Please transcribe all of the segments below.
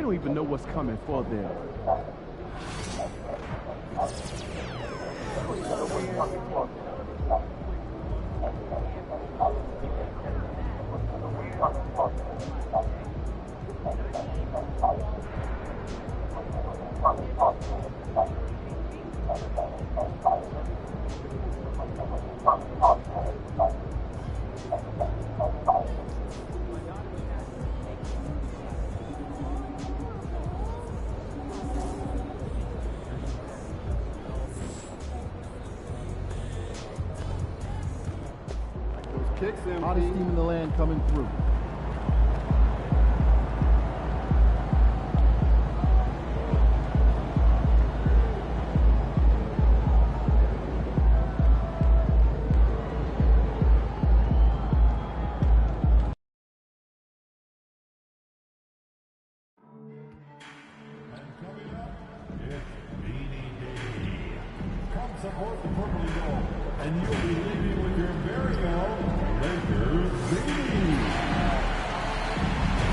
don't even know what's coming for them. Kicks him. Hottest team in the land coming through. Support the purple and gold, and you'll be leaving with your very own Lakers beanie.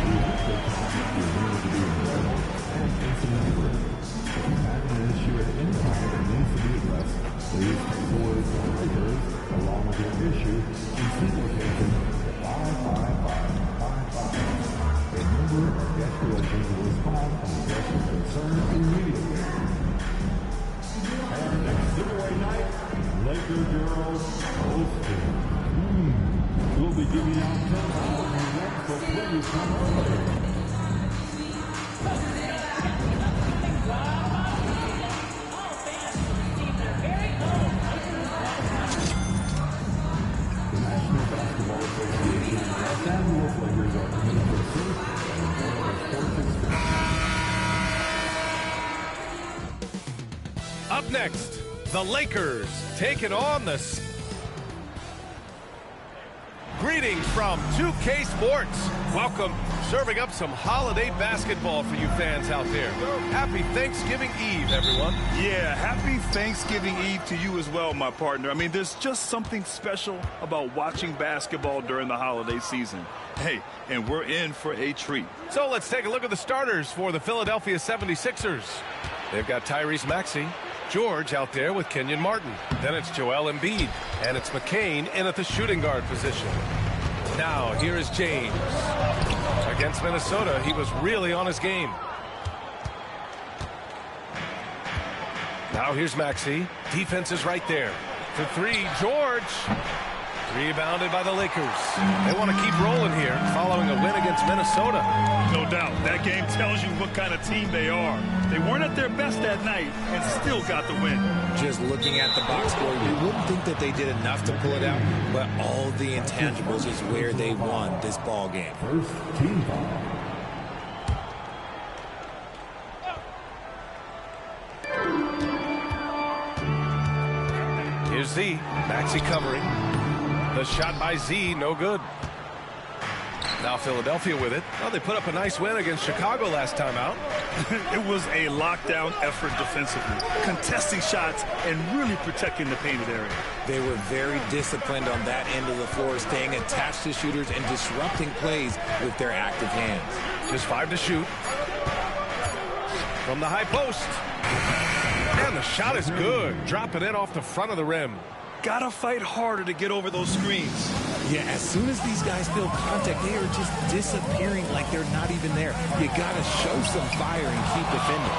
We hope that you're here to be available and incident free. If you have an issue at any time that needs to be addressed, please text the words Lakers along with your issue in simplification 55555. A member of guest relations will respond and address your concern immediately. And next giveaway night, Laker girls hosting. We'll be giving out $10 next, so please come early. The National Basketball Association and Los Angeles Lakers are committed to a safe and enjoyable sports experience. Up next, the Lakers taking on the... Greetings from 2K Sports. Welcome, serving up some holiday basketball for you fans out there. Happy Thanksgiving Eve, everyone. Yeah, happy Thanksgiving Eve to you as well, my partner. I mean, there's just something special about watching basketball during the holiday season. Hey, and we're in for a treat. So let's take a look at the starters for the Philadelphia 76ers. They've got Tyrese Maxey, George out there with Kenyon Martin. Then it's Joel Embiid, and it's McCain in at the shooting guard position. Now, here is James. Against Minnesota, he was really on his game. Now here's Maxey. Defense is right there. For three, George. Rebounded by the Lakers. They want to keep rolling here following a win against Minnesota. No doubt. That game tells you what kind of team they are. They weren't at their best that night and still got the win. Just looking at the box score, you wouldn't think that they did enough to pull it out, but all the intangibles is where they won this ball game. First team foul. Here's Z. Maxey covering. The shot by Z, no good. Now Philadelphia with it. Well, they put up a nice win against Chicago last time out. It was a lockdown effort defensively, contesting shots and really protecting the painted area. They were very disciplined on that end of the floor, staying attached to shooters and disrupting plays with their active hands. Just 5 to shoot. From the high post. And the shot is good. Dropping it off the front of the rim. Gotta fight harder to get over those screens. Yeah, as soon as these guys feel contact, they are just disappearing like they're not even there. You gotta show some fire and keep defending.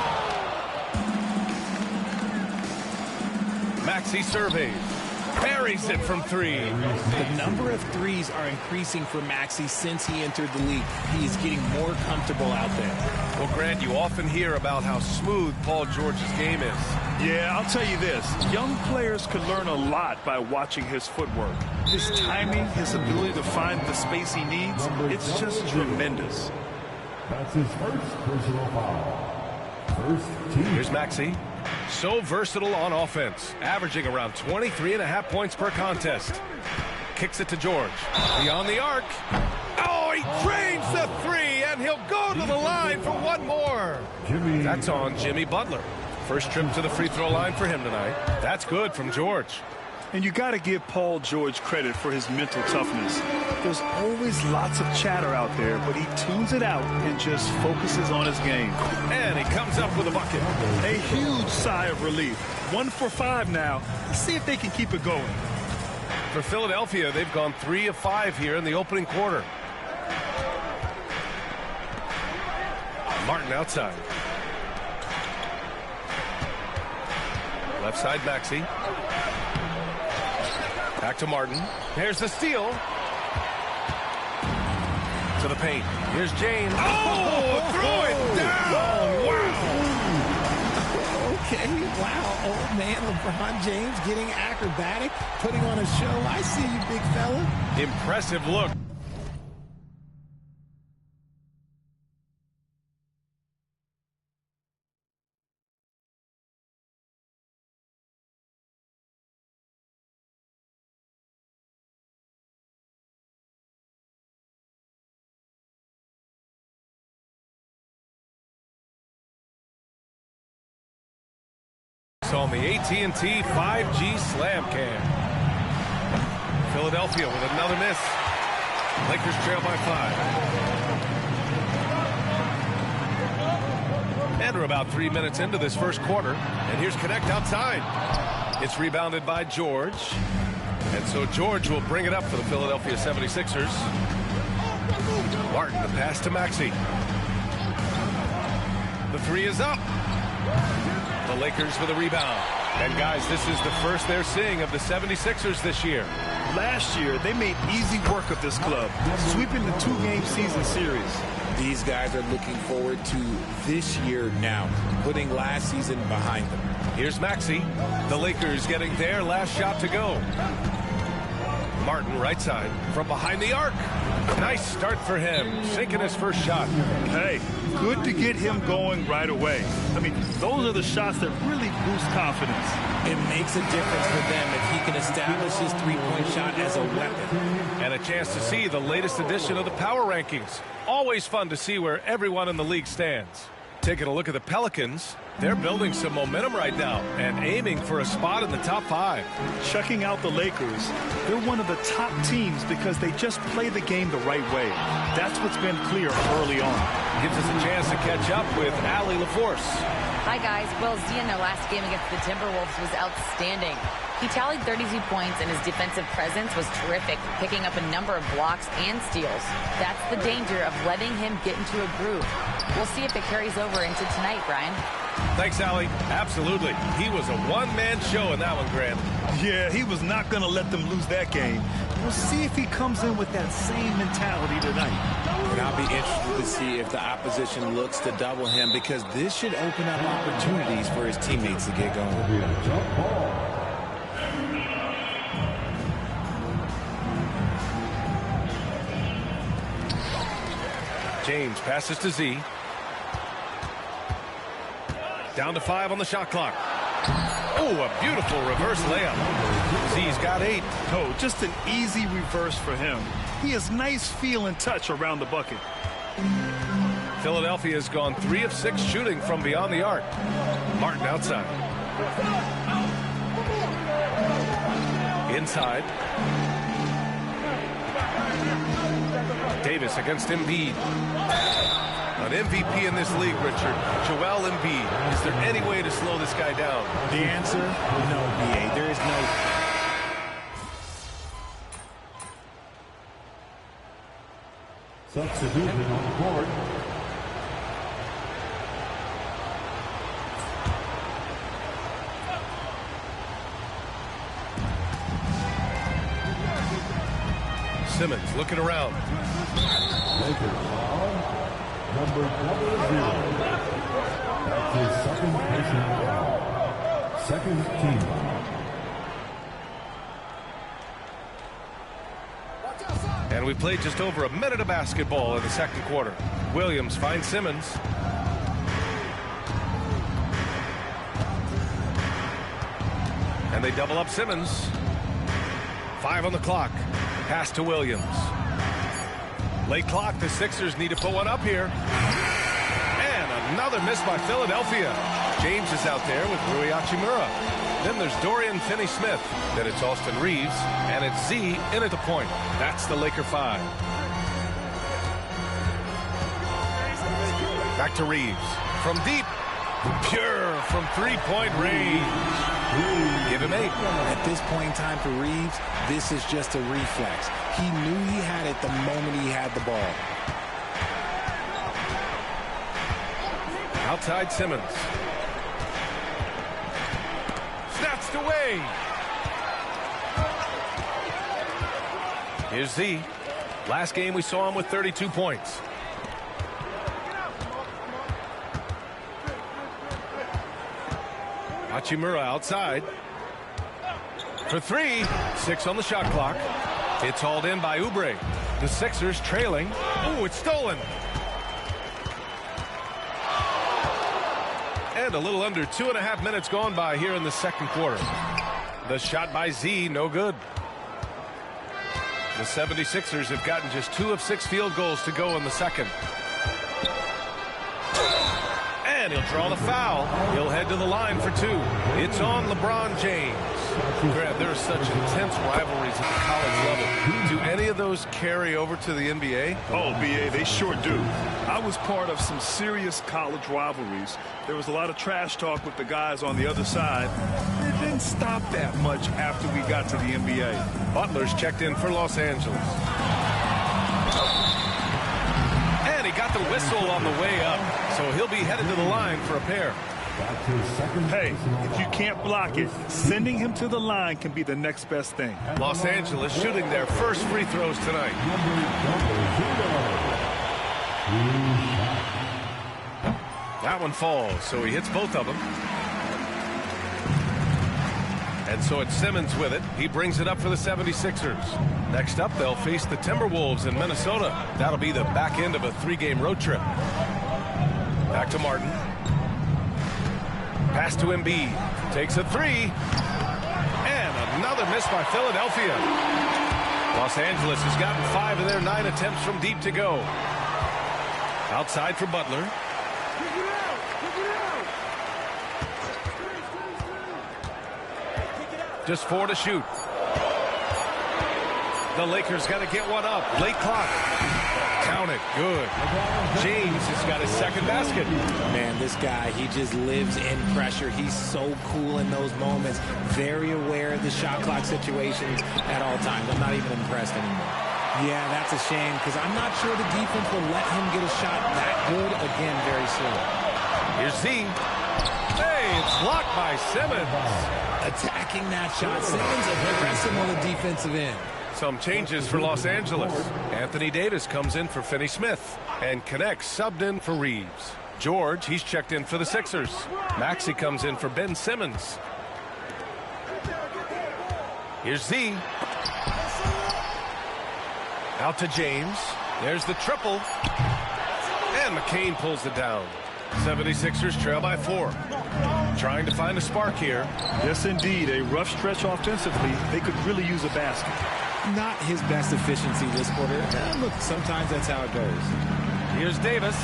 Maxey surveys. Buries it from 3. The number of threes are increasing for Maxey since he entered the league. He is getting more comfortable out there. Well, Grant, you often hear about how smooth Paul George's game is. Yeah, I'll tell you this. Young players could learn a lot by watching his footwork. His timing, his ability to find the space he needs, it's just tremendous. That's his first personal foul. First team. Here's Maxey. So versatile on offense, averaging around 23.5 points per contest. Kicks it to George. Beyond the arc. Oh, he drains the 3, and he'll go to the line for one more. That's on Jimmy Butler. First trip to the free throw line for him tonight. That's good from George. And you got to give Paul George credit for his mental toughness. There's always lots of chatter out there, but he tunes it out and just focuses on his game. And he comes up with a bucket. A huge sigh of relief. 1 for 5 now. Let's see if they can keep it going. For Philadelphia, they've gone 3 of 5 here in the opening quarter. Martin outside. Left side, Maxey. Back to Martin. Here's the steal. To the paint. Here's James. Oh, throw it down. Wow. Okay, wow. Old man LeBron James getting acrobatic, putting on a show. I see you, big fella. Impressive look. On the AT&T 5G Slam Cam. Philadelphia with another miss. Lakers trail by 5. And we're about 3 minutes into this first quarter. And here's Connect outside. It's rebounded by George. And so George will bring it up for the Philadelphia 76ers. Martin, the pass to Maxey. The three is up. The Lakers with a rebound. And guys, this is the first they're seeing of the 76ers this year. Last year, they made easy work of this club, sweeping the 2-game season series. These guys are looking forward to this year now, putting last season behind them. Here's Maxey. The Lakers getting their last shot to go. Martin right side from behind the arc. Nice start for him, sinking his first shot. Hey, good to get him going right away. I mean, those are the shots that really boost confidence. It makes a difference for them if he can establish his three-point shot as a weapon. And a chance to see the latest edition of the power rankings. Always fun to see where everyone in the league stands. Taking a look at the Pelicans, they're building some momentum right now and aiming for a spot in the top 5. Checking out the Lakers, they're one of the top teams because they just play the game the right way. That's what's been clear early on. Gives us a chance to catch up with Allie LaForce. Hi, guys. Will Z in their last game against the Timberwolves was outstanding. He tallied 32 points, and his defensive presence was terrific, picking up a number of blocks and steals. That's the danger of letting him get into a groove. We'll see if it carries over into tonight, Brian. Thanks, Allie. Absolutely. He was a one-man show in that one, Grant. Yeah, he was not going to let them lose that game. We'll see if he comes in with that same mentality tonight. And I'll be interested to see if the opposition looks to double him, because this should open up opportunities for his teammates to get going. James passes to Z. Down to 5 on the shot clock. Oh, a beautiful reverse layup. Z's got 8. Oh, just an easy reverse for him. He has nice feel and touch around the bucket. Philadelphia has gone 3 of 6 shooting from beyond the arc. Martin outside. Inside. Davis against Embiid. An MVP in this league, Richard. Joel Embiid. Is there any way to slow this guy down? The answer, no, BA. There is no... Substitution on the court. Simmons looking around. Lakers foul. Number 0. That's his second personal foul. Second team. And we played just over a minute of basketball in the second quarter. Williams finds Simmons. And they double up Simmons. 5 on the clock. Pass to Williams. Late clock. The Sixers need to put one up here. And another miss by Philadelphia. James is out there with Rui Hachimura. Then there's Dorian Finney-Smith. Then it's Austin Reeves. And it's Z in at the point. That's the Laker 5. Back to Reeves. From deep. Pure from three-point range. Give him 8. At this point in time for Reeves, this is just a reflex. He knew he had it the moment he had the ball. Outside Simmons. Snatched away. Here's Z. Last game we saw him with 32 points. Hachimura outside. For 3. 6 on the shot clock. It's hauled in by Oubre. The Sixers trailing. Ooh, it's stolen. And a little under 2.5 minutes gone by here in the second quarter. The shot by Z, no good. The 76ers have gotten just 2 of 6 field goals to go in the second. And he'll draw the foul. He'll head to the line for 2. It's on LeBron James. Grant, there are such intense rivalries at the college level. Do any of those carry over to the NBA? Oh, BA, they sure do. I was part of some serious college rivalries. There was a lot of trash talk with the guys on the other side. It didn't stop that much after we got to the NBA. Butler's checked in for Los Angeles. And he got the whistle on the way up, so he'll be headed to the line for a pair. Hey, if you can't block it, sending him to the line can be the next best thing. Los Angeles shooting their first free throws tonight. That one falls, so he hits both of them. And so it's Simmons with it. He brings it up for the 76ers. Next up, they'll face the Timberwolves in Minnesota. That'll be the back end of a 3-game road trip. Back to Martin. Pass to Embiid. Takes a 3. And another miss by Philadelphia. Los Angeles has gotten 5 of their 9 attempts from deep to go. Outside for Butler. Just 4 to shoot. The Lakers got to get one up. Late clock. Count it. Good. James has got his second basket. Man, this guy, he just lives in pressure. He's so cool in those moments. Very aware of the shot clock situations at all times. I'm not even impressed anymore. Yeah, that's a shame because I'm not sure the defense will let him get a shot that good again very soon. Here's Z. Hey, it's blocked by Simmons. Attacking that shot. Simmons aggressive on the defensive end. Some changes for Los Angeles. Anthony Davis comes in for Finney-Smith and connects, subbed in for Reeves. George, he's checked in for the Sixers. Maxey comes in for Ben Simmons. Here's Z. Out to James. There's the triple. And McCain pulls it down. 76ers trail by 4. Trying to find a spark here. Yes, indeed. A rough stretch offensively. They could really use a basket. Not his best efficiency this quarter. Look, sometimes that's how it goes. Here's Davis.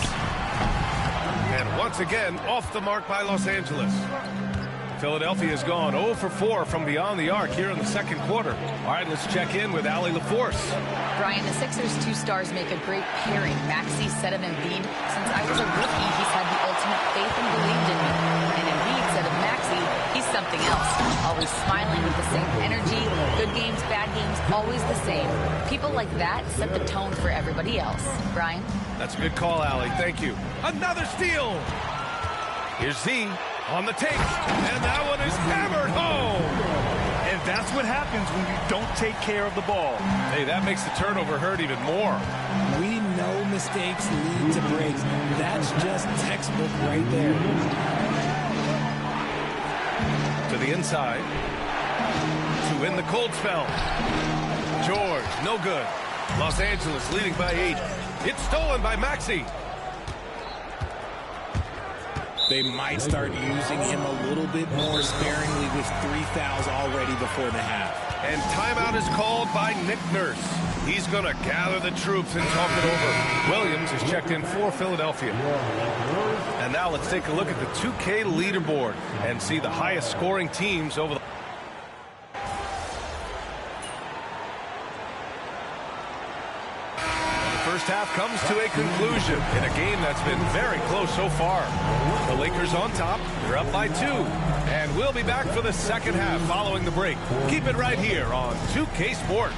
And once again, off the mark by Los Angeles. Philadelphia has gone 0 for 4 from beyond the arc here in the second quarter. All right, let's check in with Allie LaForce. Brian, the Sixers' 2 stars make a great pairing. Maxey, said of Embiid, since I was a rookie, he's had the ultimate faith and believed in me. And Embiid said of Maxey, he's something else. Always smiling with the same energy. Good games, bad games, always the same. People like that set the tone for everybody else. Brian? That's a good call, Allie. Thank you. Another steal. Here's Z on the take. And that one is hammered home. And that's what happens when you don't take care of the ball. Hey, that makes the turnover hurt even more. We know mistakes lead to breaks. That's just textbook right there. To the inside. To win the cold spell. George, no good. Los Angeles leading by 8. It's stolen by Maxey. They might start using him a little bit more sparingly with 3 fouls already before the half. And timeout is called by Nick Nurse. He's going to gather the troops and talk it over. Williams is checked in for Philadelphia. And now let's take a look at the 2K leaderboard and see the highest scoring teams over the... First half comes to a conclusion in a game that's been very close so far. The Lakers on top. They're up by 2. And we'll be back for the second half following the break. Keep it right here on 2K Sports.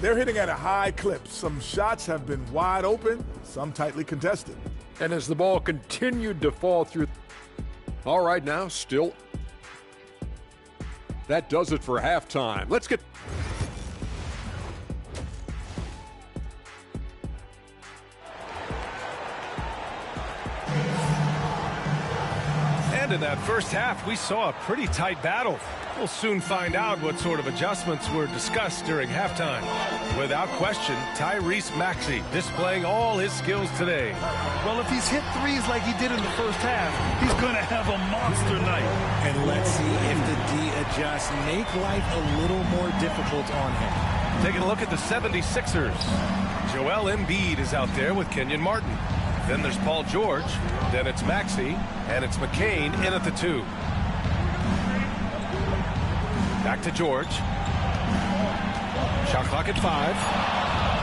They're hitting at a high clip. Some shots have been wide open, some tightly contested. And as the ball continued to fall through. All right, now still. That does it for halftime. Let's get. And in that first half, we saw a pretty tight battle. We'll soon find out what sort of adjustments were discussed during halftime. Without question, Tyrese Maxey displaying all his skills today. Well, if he's hit threes like he did in the first half, he's going to have a monster night. And let's see if the D adjusts, make life a little more difficult on him. Taking a look at the 76ers. Joel Embiid is out there with Kenyon Martin. Then there's Paul George. Then it's Maxey. And it's McCain in at the 2. Back to George. Shot clock at 5.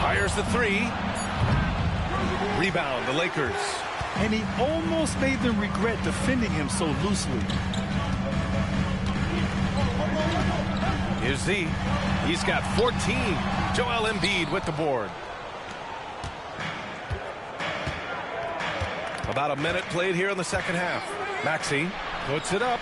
Fires the 3. Rebound, the Lakers. And he almost made them regret defending him so loosely. Here's Z. He's got 14. Joel Embiid with the board. About a minute played here in the second half. Maxey puts it up.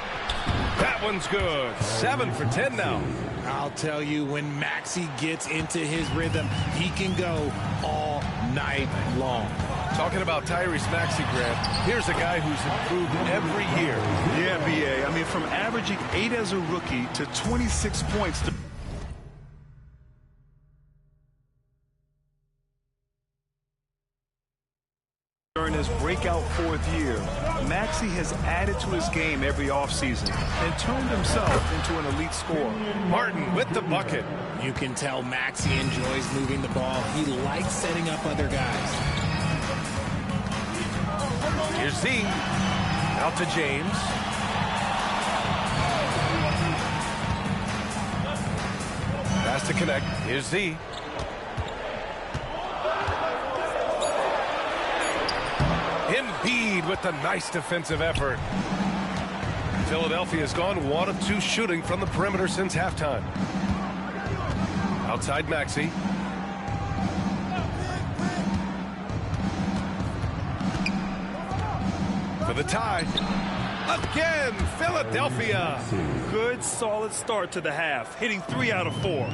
That one's good. 7 for 10 now. I'll tell you, when Maxey gets into his rhythm, he can go all night long. Talking about Tyrese Maxey, Grant, here's a guy who's improved every year. Yeah, B.A. I mean, from averaging 8 as a rookie to 26 points to... During his breakout 4th year, Maxey has added to his game every offseason and turned himself into an elite scorer. Martin with the bucket. You can tell Maxey enjoys moving the ball. He likes setting up other guys. Here's Z. Out to James. Pass to connect. Here's Z. Embiid with the nice defensive effort. Philadelphia has gone 1 of 2 shooting from the perimeter since halftime. Outside Maxey. For the tie. Again, Philadelphia. Good, solid start to the half, hitting 3 out of 4.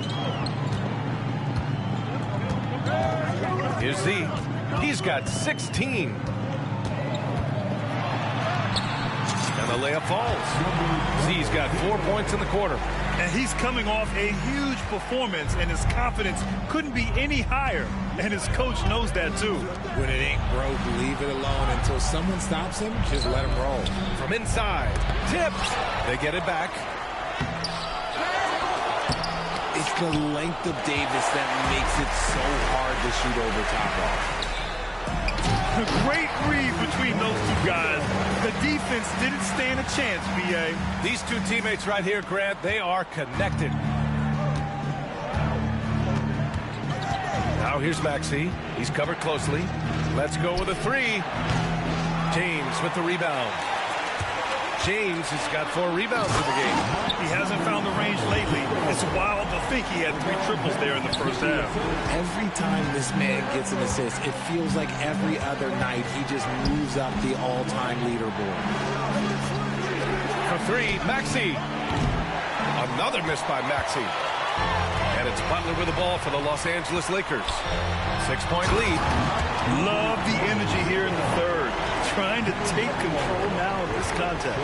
Here's Z. He's got 16. And the layup falls. Z's got 4 points in the quarter. And he's coming off a huge performance, and his confidence couldn't be any higher. And his coach knows that, too. When it ain't broke, leave it alone. Until someone stops him, just let him roll. From inside. Tipped. They get it back. It's the length of Davis that makes it so hard to shoot over top of. Great read between those 2 guys. The defense didn't stand a chance, B.A. These 2 teammates right here, Grant, they are connected. Now here's Maxey. He's covered closely. Let's go with a 3. James with the rebound. James has got 4 rebounds in the game. He hasn't found the range lately. It's wild to think he had 3 triples there in the first half. Every time this man gets an assist, it feels like every other night he just moves up the all-time leaderboard. For 3, Maxey. Another miss by Maxey. And it's Butler with the ball for the Los Angeles Lakers. 6-point lead. Love the energy here in the third. trying to take control now of this contest.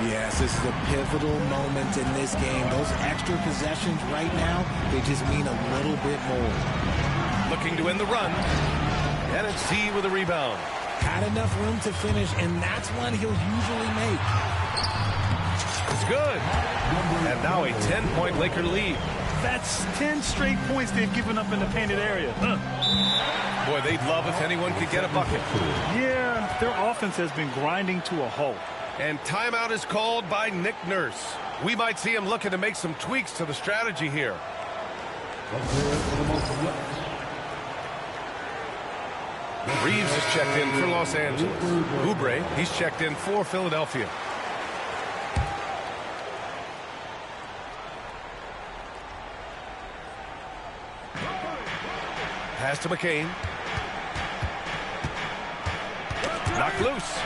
Yes, this is a pivotal moment in this game. Those extra possessions right now, they just mean a little bit more. Looking to win the run. And it's Z with a rebound. Had enough room to finish, and that's one he'll usually make. It's good. And now a 10-point Laker lead. That's 10 straight points they've given up in the painted area. Boy, they'd love if anyone could get a bucket. Yeah, their offense has been grinding to a halt. And timeout is called by Nick Nurse. We might see him looking to make some tweaks to the strategy here. Reeves is checked in for Los Angeles. Oubre, he's checked in for Philadelphia. Pass to McCain. Knocked loose.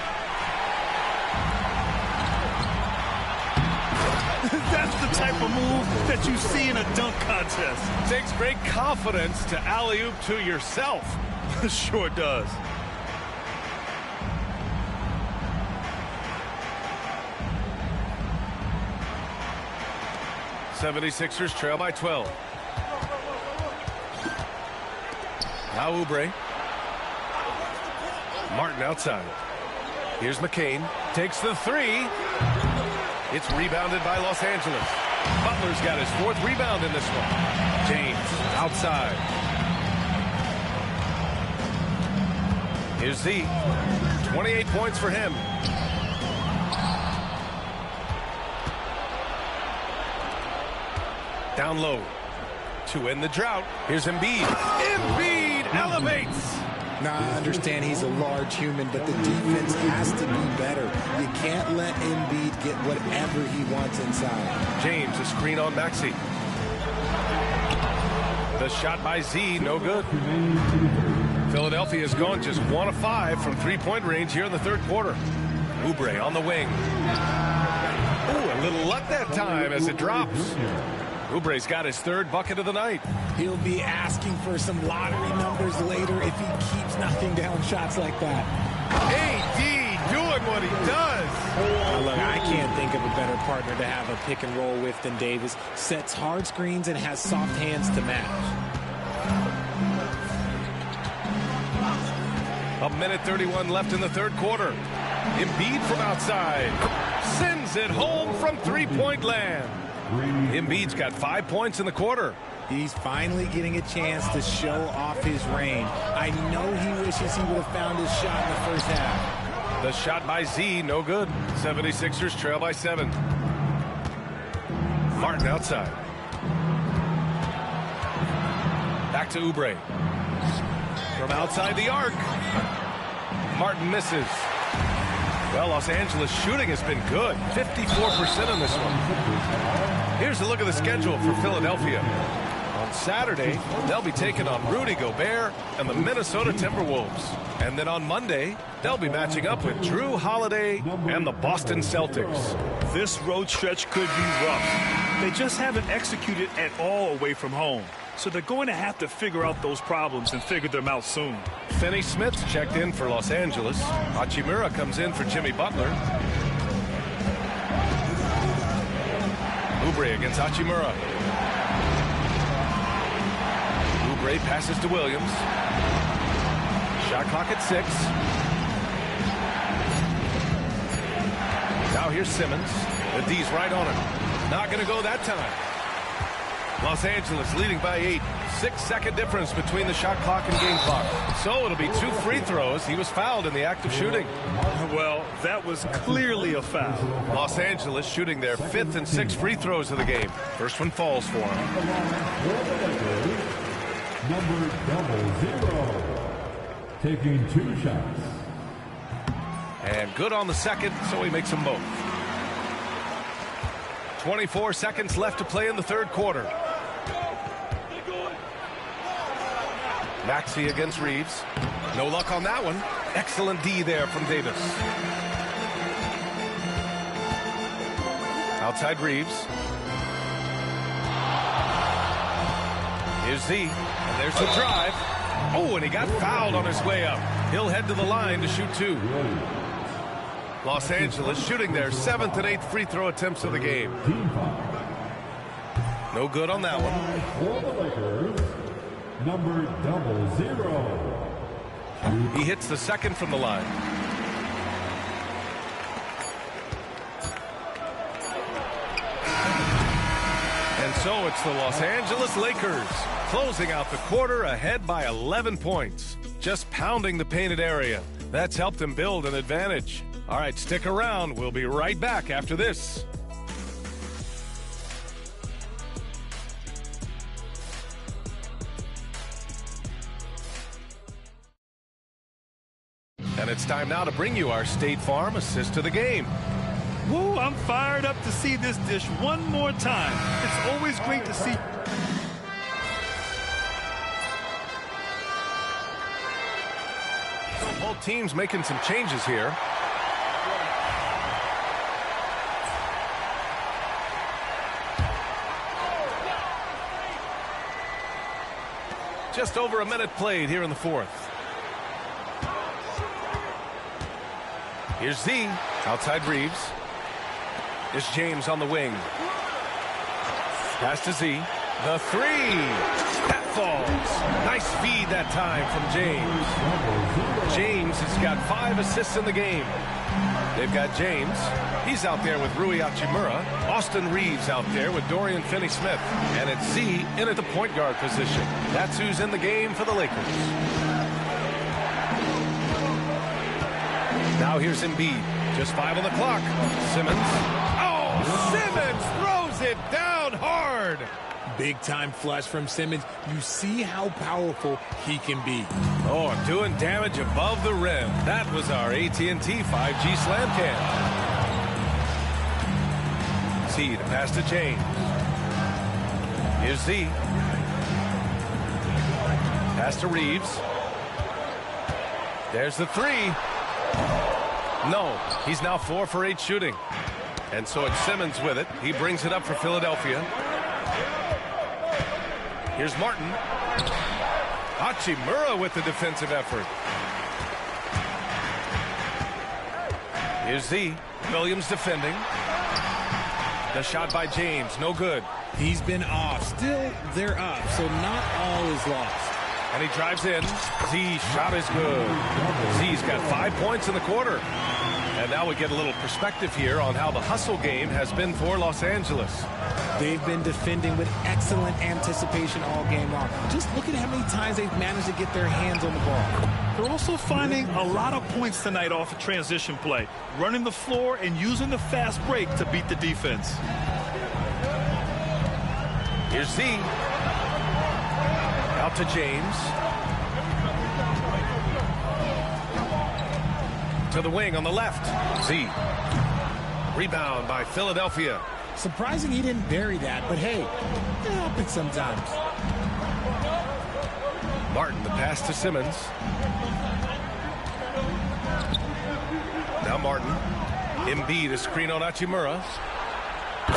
That's the type of move that you see in a dunk contest. Takes great confidence to alley-oop to yourself. Sure does. '76ers trail by 12. Now Oubre. Martin outside. Here's McCain. Takes the three. It's rebounded by Los Angeles. Butler's got his 4th rebound in this one. James outside. Here's Z. 28 points for him. Down low. To end the drought. Here's Embiid. Embiid elevates. Now, I understand he's a large human, but the defense has to be better. You can't let Embiid get whatever he wants inside. James, a screen on Maxey. The shot by Z, no good. Philadelphia has gone just 1 of 5 from three-point range here in the 3rd quarter. Oubre on the wing. Ooh, a little luck that time as it drops. Oubre's got his 3rd bucket of the night. He'll be asking for some lottery numbers later if he keeps knocking down shots like that. AD doing what he does. Look, I can't think of a better partner to have a pick and roll with than Davis. Sets hard screens and has soft hands to match. A minute 31 left in the 3rd quarter. Embiid from outside. Sends it home from three-point land. Embiid's got 5 points in the quarter. He's finally getting a chance to show off his range. I know he wishes he would have found his shot in the first half. The shot by Z, no good. 76ers trail by 7. Martin outside. Back to Oubre. From outside the arc. Martin misses. Well, Los Angeles shooting has been good. 54% on this one. Here's a look at the schedule for Philadelphia. On Saturday, they'll be taking on Rudy Gobert and the Minnesota Timberwolves. And then on Monday, they'll be matching up with Drew Holiday and the Boston Celtics. This road stretch could be rough. They just haven't executed at all away from home. So they're going to have to figure out those problems and figure them out soon. Finney Smith's checked in for Los Angeles. Hachimura comes in for Jimmy Butler. Oubre against Hachimura. Oubre passes to Williams. Shot clock at 6. Now here's Simmons. The D's right on him. Not going to go that time. Los Angeles leading by 8. 6-second difference between the shot clock and game clock. So it'll be 2 free throws. He was fouled in the act of shooting. Well, that was clearly a foul. Los Angeles shooting their 5th and 6th free throws of the game. First one falls for him. Number 00. Taking 2 shots. And good on the second, so he makes them both. 24 seconds left to play in the 3rd quarter. Maxey against Reeves. No luck on that one. Excellent D there from Davis. Outside Reeves. Here's Z. And there's the drive. Oh, and he got fouled on his way up. He'll head to the line to shoot 2. Los Angeles shooting their 7th and 8th free throw attempts of the game. No good on that one. For the Lakers, number 00. He hits the second from the line. And so it's the Los Angeles Lakers closing out the quarter ahead by 11 points. Just pounding the painted area. That's helped them build an advantage. All right, stick around. We'll be right back after this. And it's time now to bring you our State Farm assist to the game. Woo, I'm fired up to see this dish one more time. It's always great to see. So both teams making some changes here. Just over a minute played here in the 4th. Here's Z, outside Reeves. Here's James on the wing. Pass to Z. The 3. That falls. Nice feed that time from James. James has got 5 assists in the game. They've got James. He's out there with Rui Hachimura. Austin Reeves out there with Dorian Finney-Smith. And it's Z in at the point guard position. That's who's in the game for the Lakers. Now here's Embiid. Just 5 on the clock. Simmons. Oh, Simmons throws it down hard. Big time flush from Simmons. You see how powerful he can be. Oh, doing damage above the rim. That was our AT&T 5G slam cam. Z, the pass to James. Here's Z. Pass to Reeves. There's the 3. No, he's now 4 for 8 shooting. And so it's Simmons with it. He brings it up for Philadelphia. Here's Martin. Hachimura with the defensive effort. Here's Z. Williams defending. The shot by James, no good. He's been off. Still, they're up, so not all is lost. And he drives in. Z shot is good. Z's got 5 points in the quarter. And now we get a little perspective here on how the hustle game has been for Los Angeles. They've been defending with excellent anticipation all game long. Just look at how many times they've managed to get their hands on the ball. They're also finding a lot of points tonight off of transition play, running the floor and using the fast break to beat the defense. Here's Z. Out to James. To the wing on the left. Z. Rebound by Philadelphia. Surprising he didn't bury that, but hey, it happens sometimes. Martin, the pass to Simmons. Now Martin. Embiid, a screen on Hachimura.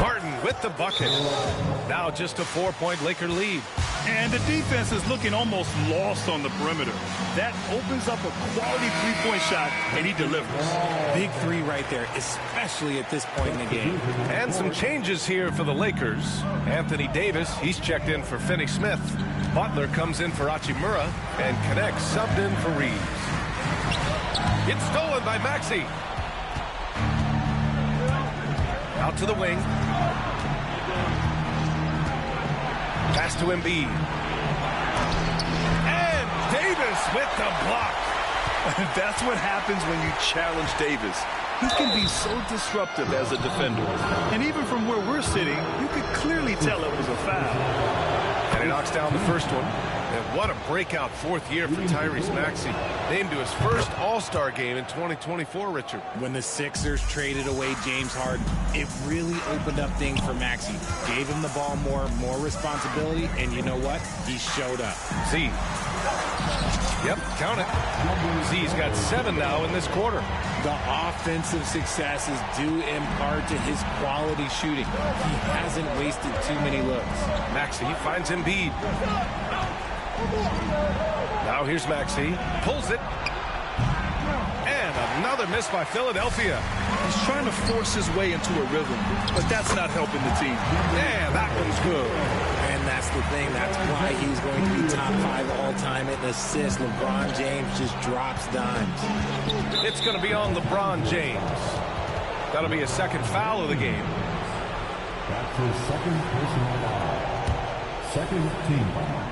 Martin with the bucket. Now just a 4-point Laker lead. And the defense is looking almost lost on the perimeter. That opens up a quality three-point shot, and he delivers. Big 3 right there, especially at this point in the game. And some changes here for the Lakers. Anthony Davis, he's checked in for Finney-Smith. Butler comes in for Hachimura, and connects subbed in for Reeves. It's stolen by Maxey. Out to the wing. Pass to Embiid. And Davis with the block. That's what happens when you challenge Davis. He can be so disruptive as a defender. And even from where we're sitting, you could clearly tell it was a foul. And he knocks down the first one. And what a breakout 4th year for Tyrese Maxey. Named to his first All-Star game in 2024, Richard. When the Sixers traded away James Harden, it really opened up things for Maxey. Gave him the ball more responsibility, and you know what? He showed up. Z. Yep, count it. Z's got 7 now in this quarter. The offensive success is due in part to his quality shooting. He hasn't wasted too many looks. Maxey finds Embiid. Now here's Maxey. Pulls it. And another miss by Philadelphia. He's trying to force his way into a rhythm, but that's not helping the team. Yeah, that one's good. And that's the thing. That's why he's going to be top 5 all-time in assists. LeBron James just drops dimes. It's going to be on LeBron James. That'll be a second foul of the game. That's his second personal foul. Second team foul.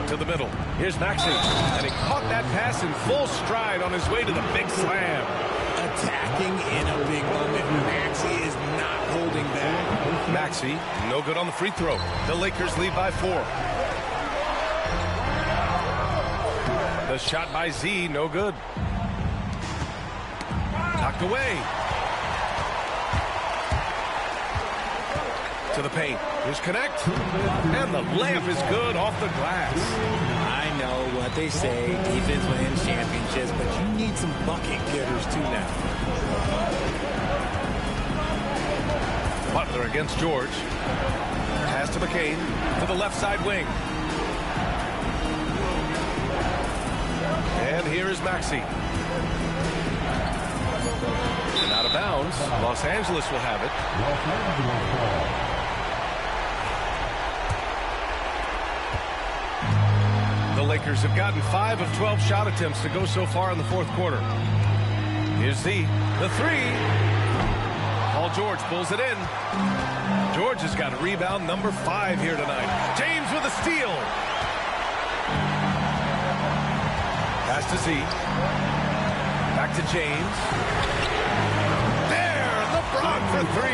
To the middle. Here's Maxey. And he caught that pass in full stride on his way to the big slam. Attacking in a big moment. Maxey is not holding back. Maxey, no good on the free throw. The Lakers lead by 4. The shot by Z, no good. Knocked away. To the paint. Here's Connect. And the layup is good off the glass. I know what they say, defense wins championships, but you need some bucket getters too now. Butler against George. Pass to McCain to the left side wing. And here is Maxey. And out of bounds. Los Angeles will have it. Los Angeles ball. The Lakers have gotten 5 of 12 shot attempts to go so far in the fourth quarter. Here's the 3. Paul George pulls it in. George has got rebound number 5 here tonight. James with a steal. Pass to Z. Back to James. There, LeBron for 3.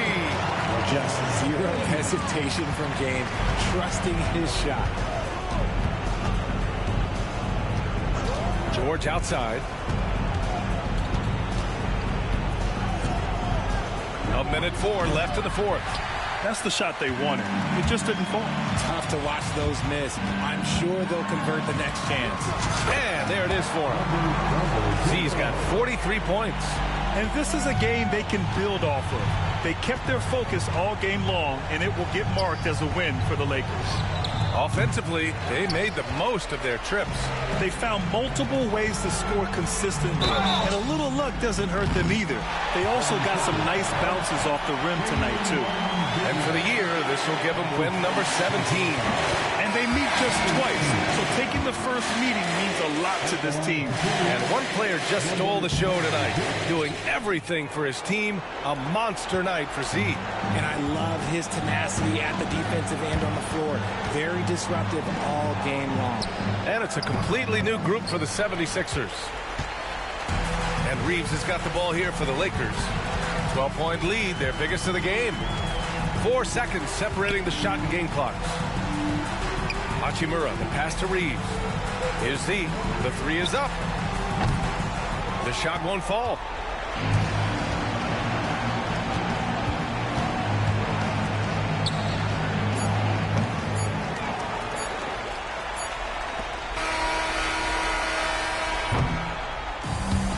Just zero hesitation from James, trusting his shot. George outside. A minute 4 left in the fourth. That's the shot they wanted. It just didn't fall. Tough to watch those miss. I'm sure they'll convert the next chance. And there it is for him. Z's got 43 points. And this is a game they can build off of. They kept their focus all game long, and it will get marked as a win for the Lakers. Offensively, they made the most of their trips. They found multiple ways to score consistently, and a little luck doesn't hurt them either. They also got some nice bounces off the rim tonight, too. And for the year, this will give them win number 17. And they meet just twice, so taking the first meeting means a lot to this team. And one player just stole the show tonight, doing everything for his team. A monster night for Z. And I love his tenacity at the defensive end on the floor. Very disruptive all game long. And it's a completely new group for the 76ers. And Reeves has got the ball here for the Lakers. 12-point lead, their biggest of the game. 4 seconds separating the shot and game clocks. Hachimura, the pass to Reeves. Here's Z. The 3 is up. The shot won't fall.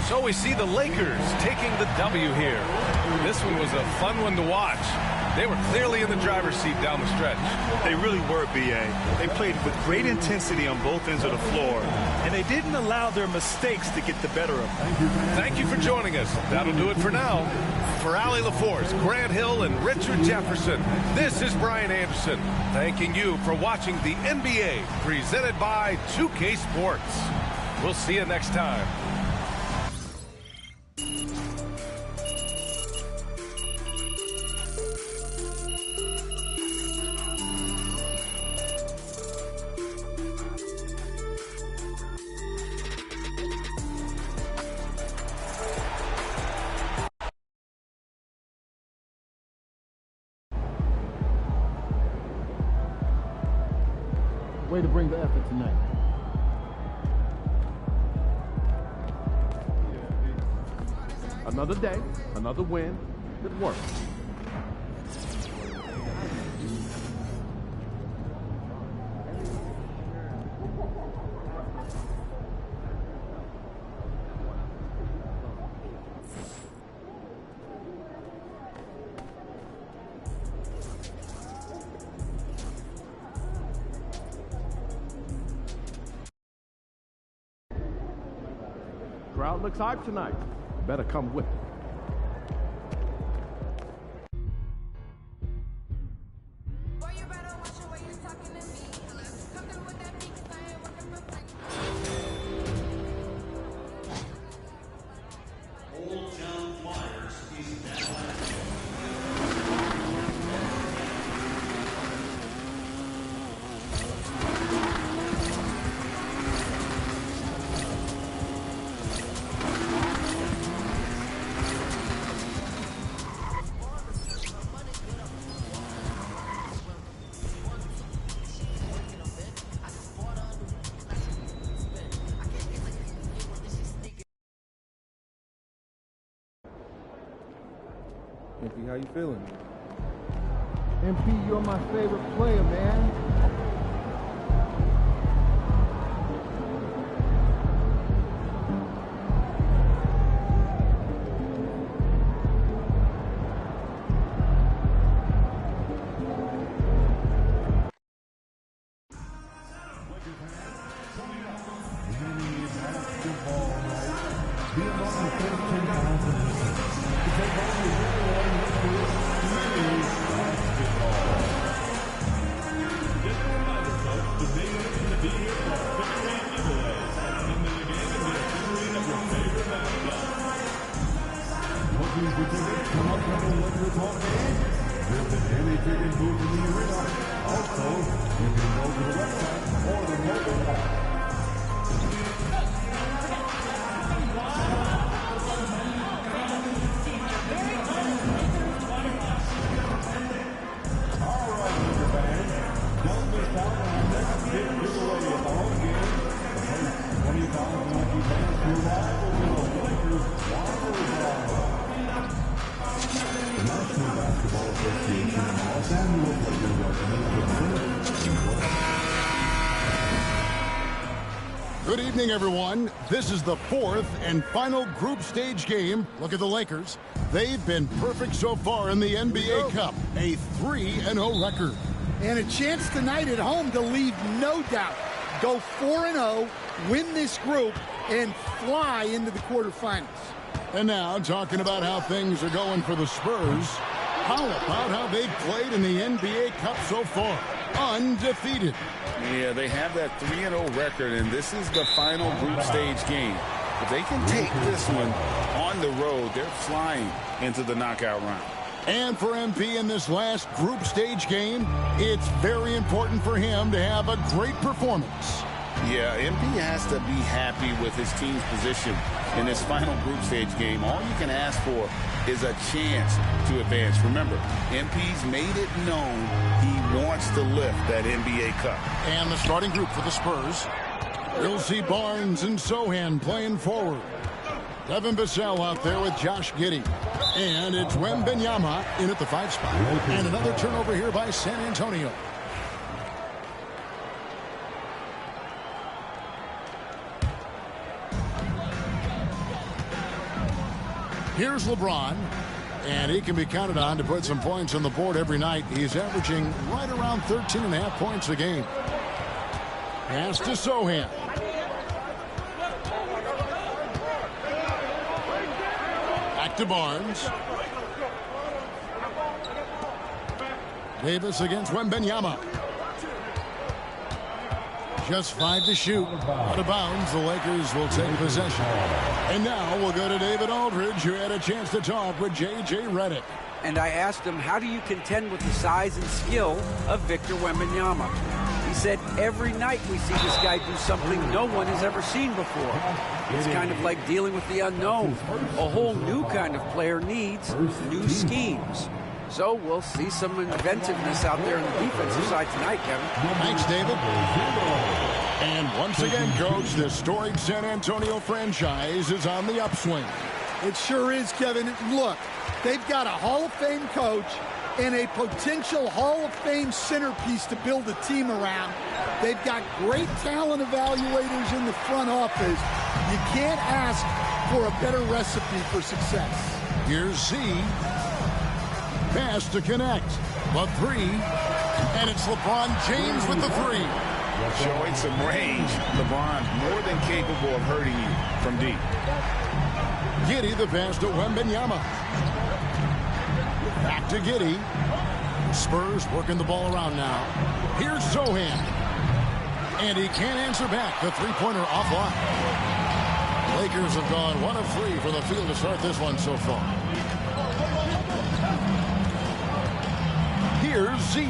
So we see the Lakers taking the W here. This one was a fun one to watch. They were clearly in the driver's seat down the stretch. They really were, B.A. They played with great intensity on both ends of the floor, and they didn't allow their mistakes to get the better of them. Thank you for joining us. That'll do it for now. For Allie LaForce, Grant Hill, and Richard Jefferson, this is Brian Anderson, thanking you for watching the NBA presented by 2K Sports. We'll see you next time. Way to bring the effort tonight. Another day, another win. Good work. Crowd looks hyped tonight. Better come with it. MP, how you feeling? MP, you're my favorite player, man. Good evening, everyone. This is the fourth and final group stage game. Look at the Lakers. They've been perfect so far in the NBA Cup. A 3-0 record. And a chance tonight at home to leave no doubt. Go 4-0, win this group, and fly into the quarterfinals. And now, talking about how things are going for the Spurs, how about how they've played in the NBA Cup so far? Undefeated. Yeah, they have that 3-0 record, and this is the final group stage game. If they can take this one on the road, they're flying into the knockout round. And for MP in this last group stage game, it's very important for him to have a great performance. Yeah, MP has to be happy with his team's position in this final group stage game. All you can ask for is a chance to advance. Remember, MP's made it known he wants to lift that NBA Cup. And the starting group for the Spurs. You'll see Barnes and Sohan playing forward. Devin Vassell out there with Josh Giddey. And it's Wembanyama in at the 5 spot. And another turnover here by San Antonio. Here's LeBron, and he can be counted on to put some points on the board every night. He's averaging right around 13.5 points a game. Pass to Sohan. Back to Barnes. Davis against Wembanyama. Just 5 to shoot. Out of bounds, the Lakers will take possession. And now we'll go to David Aldridge, who had a chance to talk with J.J. Redick. And I asked him, how do you contend with the size and skill of Victor Wembanyama? He said, every night we see this guy do something no one has ever seen before. It's kind of like dealing with the unknown. A whole new kind of player needs new schemes. So we'll see some inventiveness out there on the defensive side tonight, Kevin. Thanks, David. And once again, Coach, the storied San Antonio franchise is on the upswing. It sure is, Kevin. Look, they've got a Hall of Fame coach and a potential Hall of Fame centerpiece to build a team around. They've got great talent evaluators in the front office. You can't ask for a better recipe for success. Here's Z. Pass to connect. The 3. And it's LeBron James with the 3. Showing some range, LeBron more than capable of hurting you from deep. Giddey the pass to Wembanyama. Back to Giddey. Spurs working the ball around now. Here's Sohan. And he can't answer back. The three-pointer offline. Lakers have gone 1 of 3 from the field to start this one so far. Here's Z.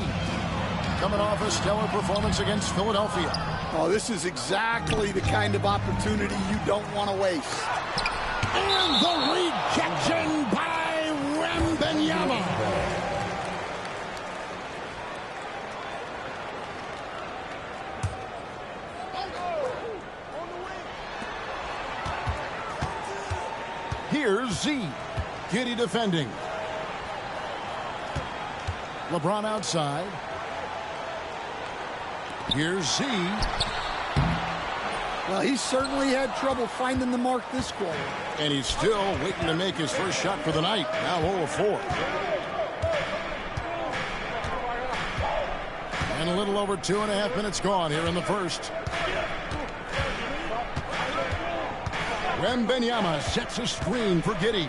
Coming off a stellar performance against Philadelphia. Oh, this is exactly the kind of opportunity you don't want to waste. And the rejection by Wembanyama. Here's Z. Giddey defending. LeBron outside. Here's Z. Well, he certainly had trouble finding the mark this quarter. And he's still waiting to make his first shot for the night. Now 0 of 4. And a little over 2.5 minutes gone here in the first. Wembanyama sets a screen for Giddey.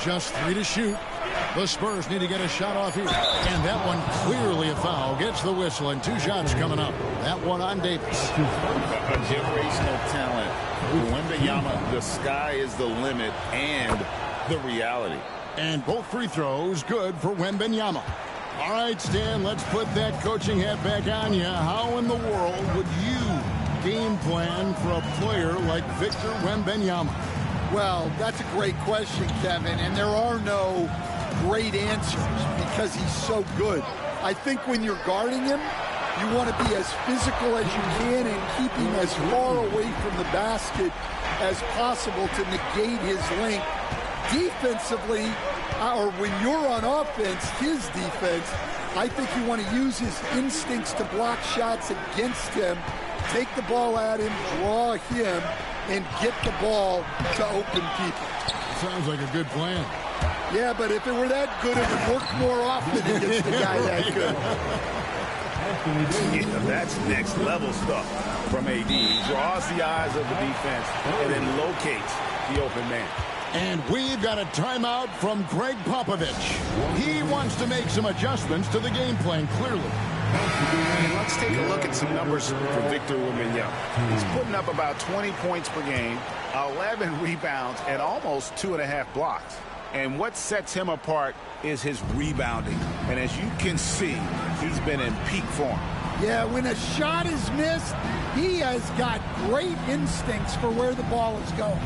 Just 3 to shoot. The Spurs need to get a shot off here. And that one clearly a foul. Gets the whistle and 2 shots coming up. That one on Davis. A generational talent. Wembanyama, the sky is the limit and the reality. And both free throws good for Wembanyama. All right, Stan, let's put that coaching hat back on you. How in the world would you game plan for a player like Victor Wembanyama? Well, that's a great question, Kevin, and there are no great answers because he's so good. I think when you're guarding him, you want to be as physical as you can and keep him as far away from the basket as possible to negate his length. Defensively, or when you're on offense, his defense, I think you want to use his instincts to block shots against him, take the ball at him, draw him, and get the ball to open people. Sounds like a good plan. Yeah, but if it were that good, it would work more often against the guy that good. Yeah, that's next level stuff from AD. He draws the eyes of the defense and then locates the open man. And we've got a timeout from Greg Popovich. He wants to make some adjustments to the game plan, clearly. And let's take a look at some numbers for Victor Wembanyama. He's putting up about 20 points per game, 11 rebounds, and almost 2.5 blocks. And what sets him apart is his rebounding. And as you can see, he's been in peak form. Yeah, when a shot is missed, he has got great instincts for where the ball is going.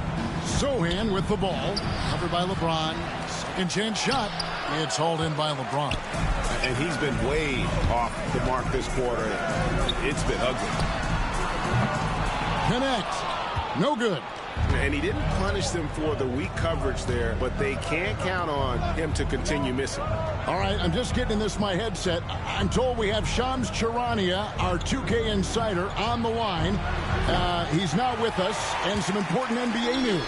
Sohan with the ball, covered by LeBron. Second chance shot. It's hauled in by LeBron. And he's been way off the mark this quarter. It's been ugly. Connect. No good. And he didn't punish them for the weak coverage there, but they can't count on him to continue missing. All right, I'm just getting this my headset. I'm told we have Shams Charania, our 2K insider, on the line. He's not with us, and some important NBA news.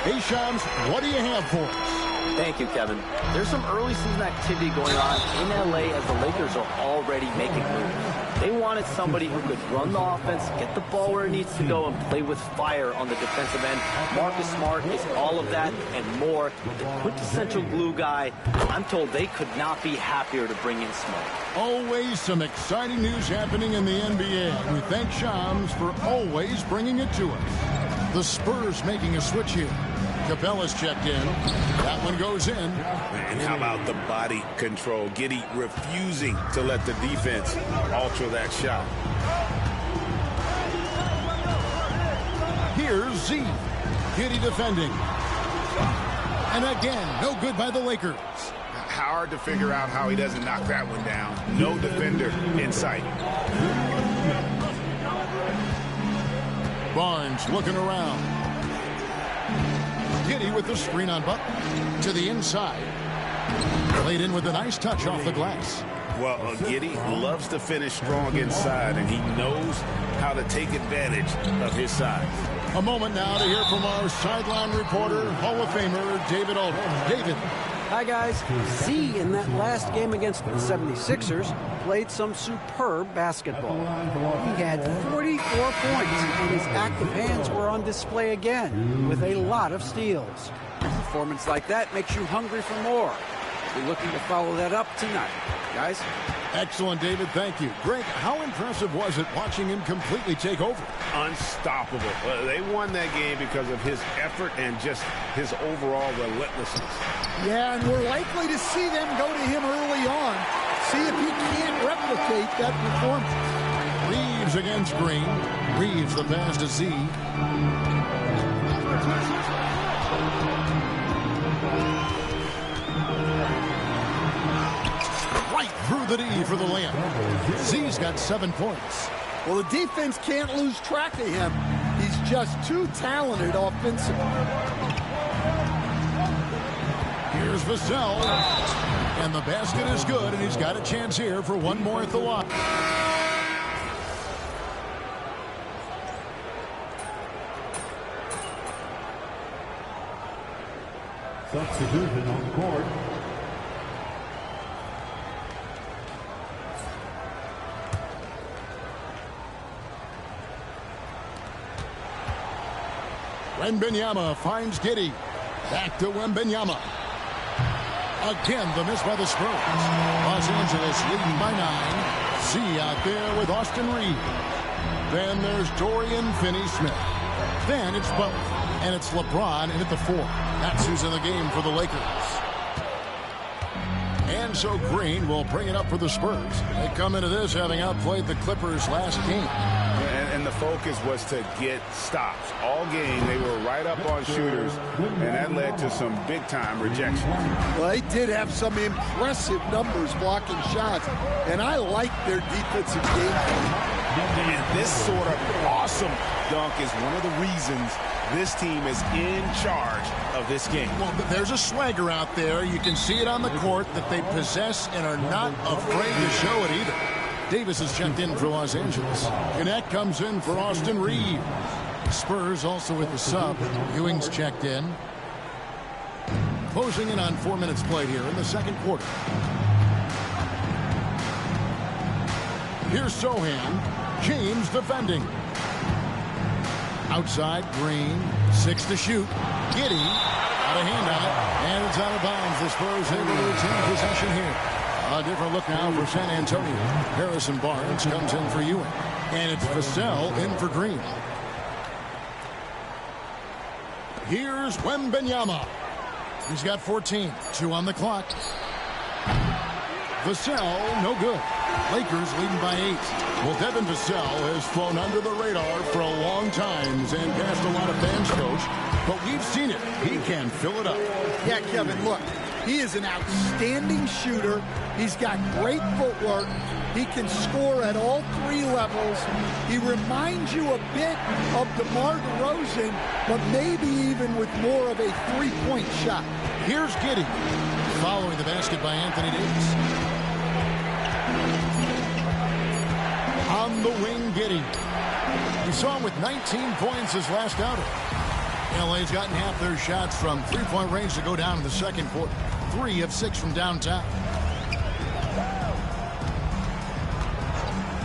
Hey, Shams, what do you have for us? Thank you, Kevin. There's some early season activity going on in LA as the Lakers are already making moves. They wanted somebody who could run the offense, get the ball where it needs to go, and play with fire on the defensive end. Marcus Smart is all of that and more. The quintessential glue guy. I'm told they could not be happier to bring in Smart. Always some exciting news happening in the NBA. We thank Shams for always bringing it to us. The Spurs making a switch here. Capella's checked in. That one goes in. And how about the body control? Giddey refusing to let the defense alter that shot. Here's Z. Giddey defending. And again, no good by the Lakers. Hard to figure out how he doesn't knock that one down. No defender in sight. Barnes looking around. Giddey with the screen on Butler. To the inside. Played in with a nice touch off the glass. Well, Giddey loves to finish strong inside, and he knows how to take advantage of his size. A moment now to hear from our sideline reporter, Hall of Famer David Aldridge. David. Hi, guys. Z in that last game against the 76ers played some superb basketball. He had 44 points, and his active hands were on display again with a lot of steals. A performance like that makes you hungry for more. We're looking to follow that up tonight. Guys? Excellent, David. Thank you. Greg, how impressive was it watching him completely take over? Unstoppable. They won that game because of his effort and just his overall relentlessness. Yeah, and we're likely to see them go to him early on. See if he can't replicate that performance. Reeves against Green. Reeves the pass to Z. Right through the D for the layup. Z's got 7 points. Well, the defense can't lose track of him. He's just too talented offensively. Here's Vassell. And the basket is good, and he's got a chance here for one more at the line. Substitution on the court. Wembanyama finds Giddey. Back to Wembanyama. Again, the miss by the Spurs. Los Angeles leading by 9. Z out there with Austin Reed. Then there's Dorian Finney-Smith. Then it's Butler. And it's LeBron in at the 4. That's who's in the game for the Lakers. And so Green will bring it up for the Spurs. They come into this having outplayed the Clippers last game. And the focus was to get stops. All game, they were right up on shooters, and that led to some big-time rejections. Well, they did have some impressive numbers blocking shots, and I like their defensive game. And this sort of awesome dunk is one of the reasons this team is in charge of this game. Well, there's a swagger out there. You can see it on the court that they possess and are not afraid to show it either. Davis is checked in for Los Angeles. Gannett comes in for Austin Reed. Spurs also with the sub. Ewing's checked in. Closing in on 4 minutes played here in the second quarter. Here's Sohan. James defending. Outside, Green. 6 to shoot. Giddey. Out of handout. And it's out of bounds. The Spurs able to retain possession here. A different look now for San Antonio. Harrison Barnes comes in for Ewing. And it's Vassell in for Green. Here's Wembanyama. He's got 14. 2 on the clock. Vassell, no good. Lakers leading by 8. Well, Devin Vassell has flown under the radar for a long time and passed a lot of fans, Coach. But we've seen it. He can fill it up. Yeah, Kevin, look. He is an outstanding shooter. He's got great footwork. He can score at all 3 levels. He reminds you a bit of DeMar DeRozan, but maybe even with more of a 3-point shot. Here's Giddey. Following the basket by Anthony Davis. On the wing, Giddey. We saw him with 19 points his last outing. LA's gotten half their shots from 3-point range to go down in the second quarter. 3 of 6 from downtown.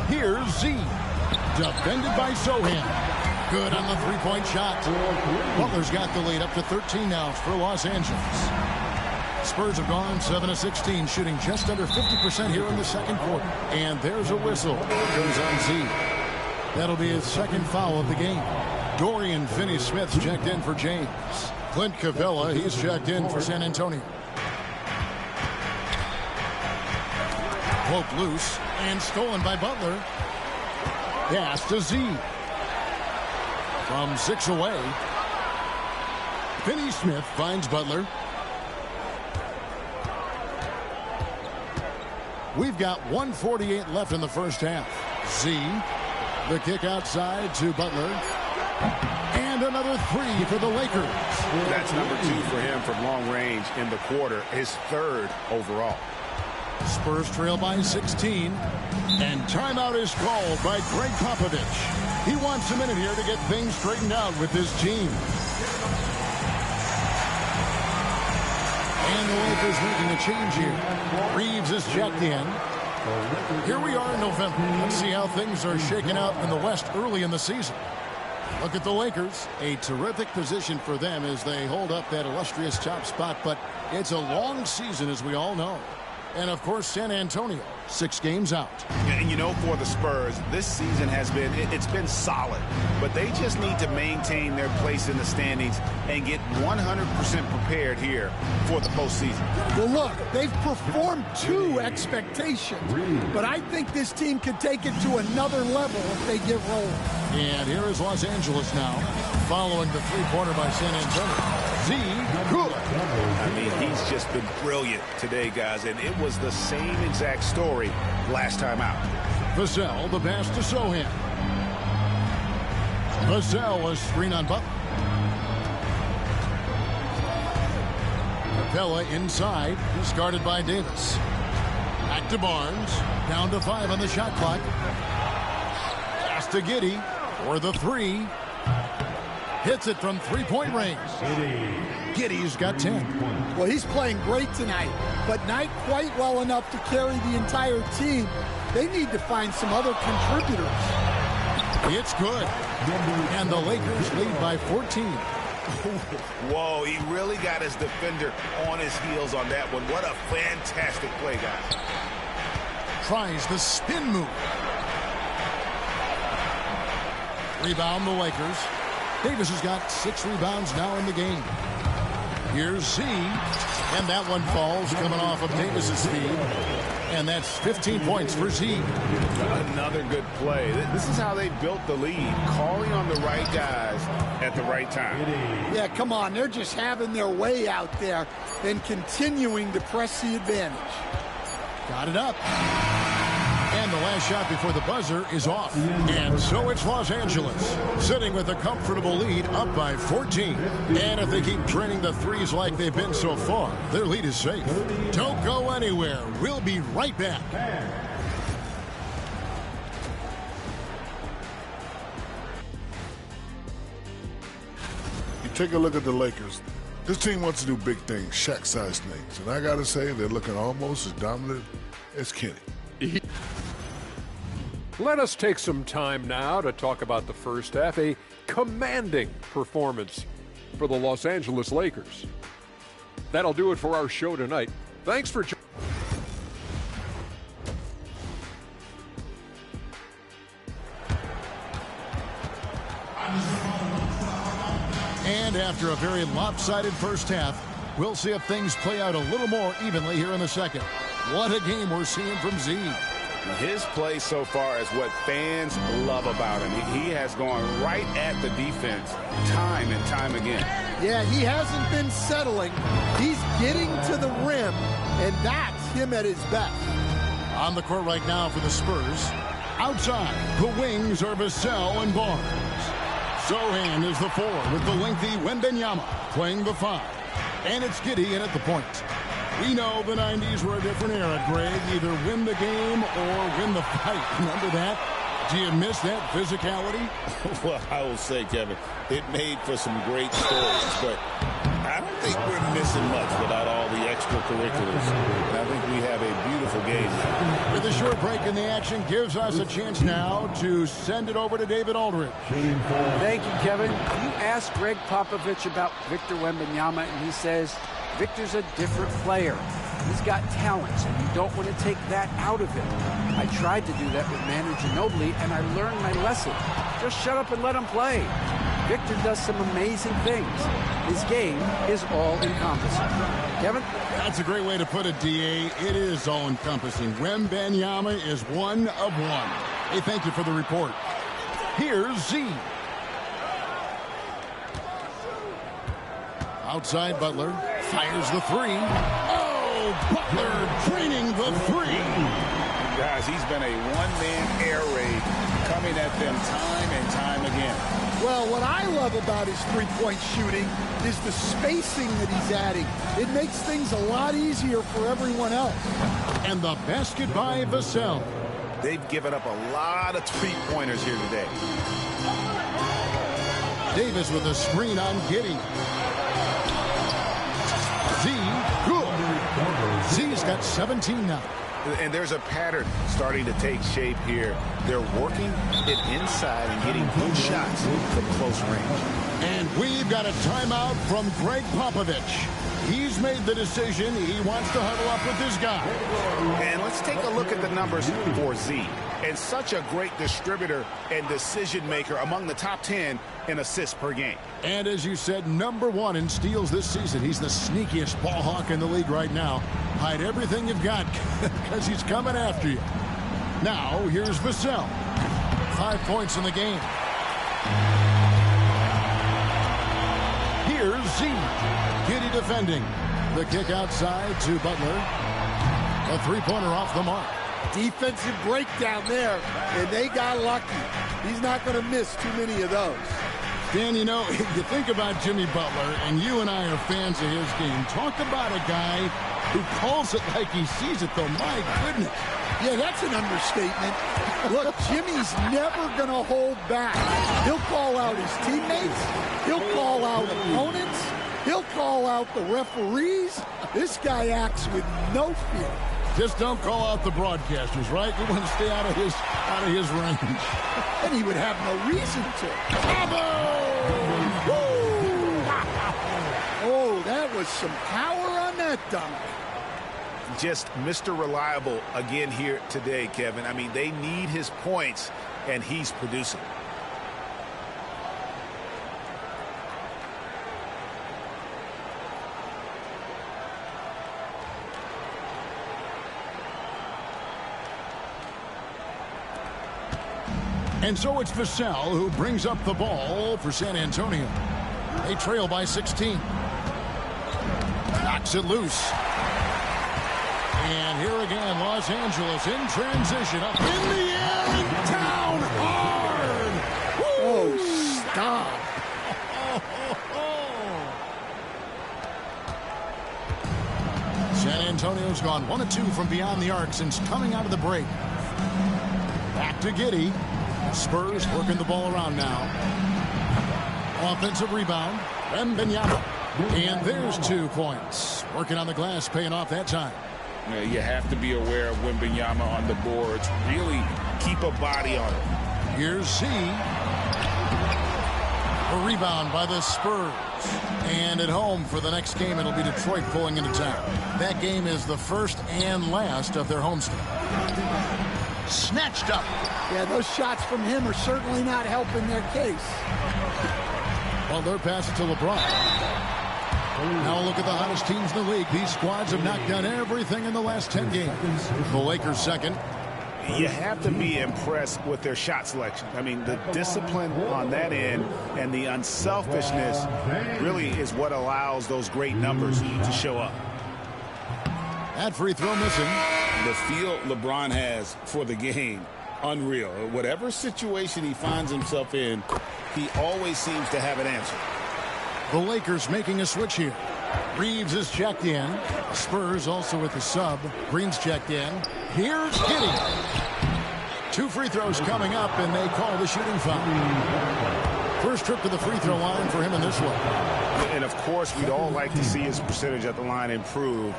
Here's Z. Defended by Sohan. Good on the 3-point shot. Butler's got the lead up to 13 now for Los Angeles. Spurs have gone 7 of 16, shooting just under 50% here in the second quarter. And there's a whistle. Goes on Z. That'll be his second foul of the game. Dorian Finney-Smith's checked in for James. Clint Capella, he's checked in for San Antonio. Pope loose and stolen by Butler. Pass to Z. From 6 away. Finney-Smith finds Butler. We've got 1:48 left in the first half. Z. The kick outside to Butler. And another 3 for the Lakers. That's number 2 for him from long range in the quarter. His 3rd overall. Spurs trail by 16. And timeout is called by Greg Popovich. He wants a minute here to get things straightened out with his team. And the Lakers making a change here. Reeves is checked in. Here we are in November. Let's see how things are shaking out in the West early in the season. Look at the Lakers. A terrific position for them as they hold up that illustrious top spot, but it's a long season, as we all know. And, of course, San Antonio, 6 games out. And, you know, for the Spurs, this season has been, it's been solid. But they just need to maintain their place in the standings and get 100% prepared here for the postseason. Well, look, they've performed to expectations. But I think this team can take it to another level if they get rolling. And here is Los Angeles now, following the three-pointer by San Antonio. Good. I mean, he's just been brilliant today, guys, and it was the same exact story last time out. Vassell, the pass to Sohan. Vassell, a screen on Butler. Capella inside, discarded by Davis. Back to Barnes, down to 5 on the shot clock. Pass to Giddey for the 3. Hits it from three-point range. Giddey's got 10. Well, he's playing great tonight, but not quite well enough to carry the entire team. They need to find some other contributors. It's good. And the Lakers lead by 14. Whoa, he really got his defender on his heels on that one. What a fantastic play, guys. Tries the spin move. Rebound the Lakers. Davis has got 6 rebounds now in the game. Here's Z, and that one falls coming off of Davis's feed. And that's 15 points for Z. Another good play. This is how they built the lead, calling on the right guys at the right time. Yeah, come on. They're just having their way out there and continuing to press the advantage. Got it up. And the last shot before the buzzer is off. And so it's Los Angeles, sitting with a comfortable lead, up by 14. And if they keep draining the threes like they've been so far, their lead is safe. Don't go anywhere. We'll be right back. You take a look at the Lakers. This team wants to do big things, Shaq-sized things. And I got to say, they're looking almost as dominant as Kenny. Let us take some time now to talk about the first half. A commanding performance for the Los Angeles Lakers. That'll do it for our show tonight. Thanks for joining. And after a very lopsided first half, we'll see if things play out a little more evenly here in the second. What a game we're seeing from Z. His play so far is what fans love about him. He has gone right at the defense time and time again. Yeah, he hasn't been settling. He's getting to the rim, and that's him at his best. On the court right now for the Spurs. Outside, the wings are Vassell and Barnes. Sohan is the 4 with the lengthy Wembanyama playing the 5. And it's Giddey in at the point. We know the 90s were a different era, Greg. Either win the game or win the fight. Remember that? Do you miss that physicality? Well, I will say, Kevin, it made for some great stories, but I don't think we're missing much without all the extracurriculars. And I think we have a beautiful game now. With a short break in the action gives us a chance now to send it over to David Aldridge. Thank you, Kevin. You asked Greg Popovich about Victor Wembanyama, and he says Victor's a different player. He's got talent, so you don't want to take that out of him. I tried to do that with Manu Ginobili, and I learned my lesson. Just shut up and let him play. Victor does some amazing things. His game is all-encompassing. Kevin? That's a great way to put it, D.A. It is all-encompassing. Wembanyama is one of one. Hey, thank you for the report. Here's Z. Outside Butler. Fires the 3. Oh, Butler draining the 3. Guys, he's been a one-man air raid coming at them time and time again. Well, what I love about his three-point shooting is the spacing that he's adding. It makes things a lot easier for everyone else. And the basket by Vassell. They've given up a lot of three-pointers here today. Davis with a screen on Giddey. Z, good. got 17 now. And there's a pattern starting to take shape here. They're working it inside and getting good shots from close range. And we've got a timeout from Greg Popovich. He's made the decision. He wants to huddle up with this guy. And let's take a look at the numbers for Z. And such a great distributor and decision maker among the top 10 in assists per game. And as you said, #1 in steals this season. He's the sneakiest ball hawk in the league right now. Hide everything you've got because he's coming after you. Now, here's Vassell. 5 points in the game. Here's Z. Giddy defending. The kick outside to Butler. A three-pointer off the mark. Defensive breakdown there, and they got lucky. He's not going to miss too many of those. Dan, you know, you think about Jimmy Butler, and you and I are fans of his game. Talk about a guy who calls it like he sees it, though. My goodness. Yeah, that's an understatement. Look, Jimmy's never going to hold back. He'll call out his teammates. He'll call out opponents. He'll call out the referees. This guy acts with no fear. Just don't call out the broadcasters, right? You want to stay out of his range. And he would have no reason to. Oh, that was some power on that dunk. Just Mr. Reliable again here today, Kevin. I mean, they need his points, and he's producing. And so it's Vassell who brings up the ball for San Antonio. They trail by 16. Knocks it loose. And here again, Los Angeles in transition. Up in the air and down hard. Woo! Oh, stop. San Antonio's gone 1 of 2 from beyond the arc since coming out of the break. Back to Giddy. Spurs working the ball around now. Offensive rebound. Wembanyama. And there's 2 points. Working on the glass, paying off that time. You have to be aware of Wembanyama on the boards. Really keep a body on it. Here's Z. A rebound by the Spurs. And at home for the next game, it'll be Detroit pulling into town. That game is the first and last of their homestand. Snatched up. Yeah, those shots from him are certainly not helping their case. Well, they're passing to LeBron. Now look at the hottest teams in the league. These squads have knocked down everything in the last 10 games. The Lakers second. You have to be impressed with their shot selection. I mean, the discipline on that end and the unselfishness really is what allows those great numbers to show up. That free throw missing. The feel LeBron has for the game, unreal. Whatever situation he finds himself in, he always seems to have an answer. The Lakers making a switch here. Reeves is checked in. Spurs also with the sub. Green's checked in. Here's Giddy. 2 free throws coming up, and they call the shooting foul. First trip to the free throw line for him in this one. And, of course, we'd all like to see his percentage at the line improve,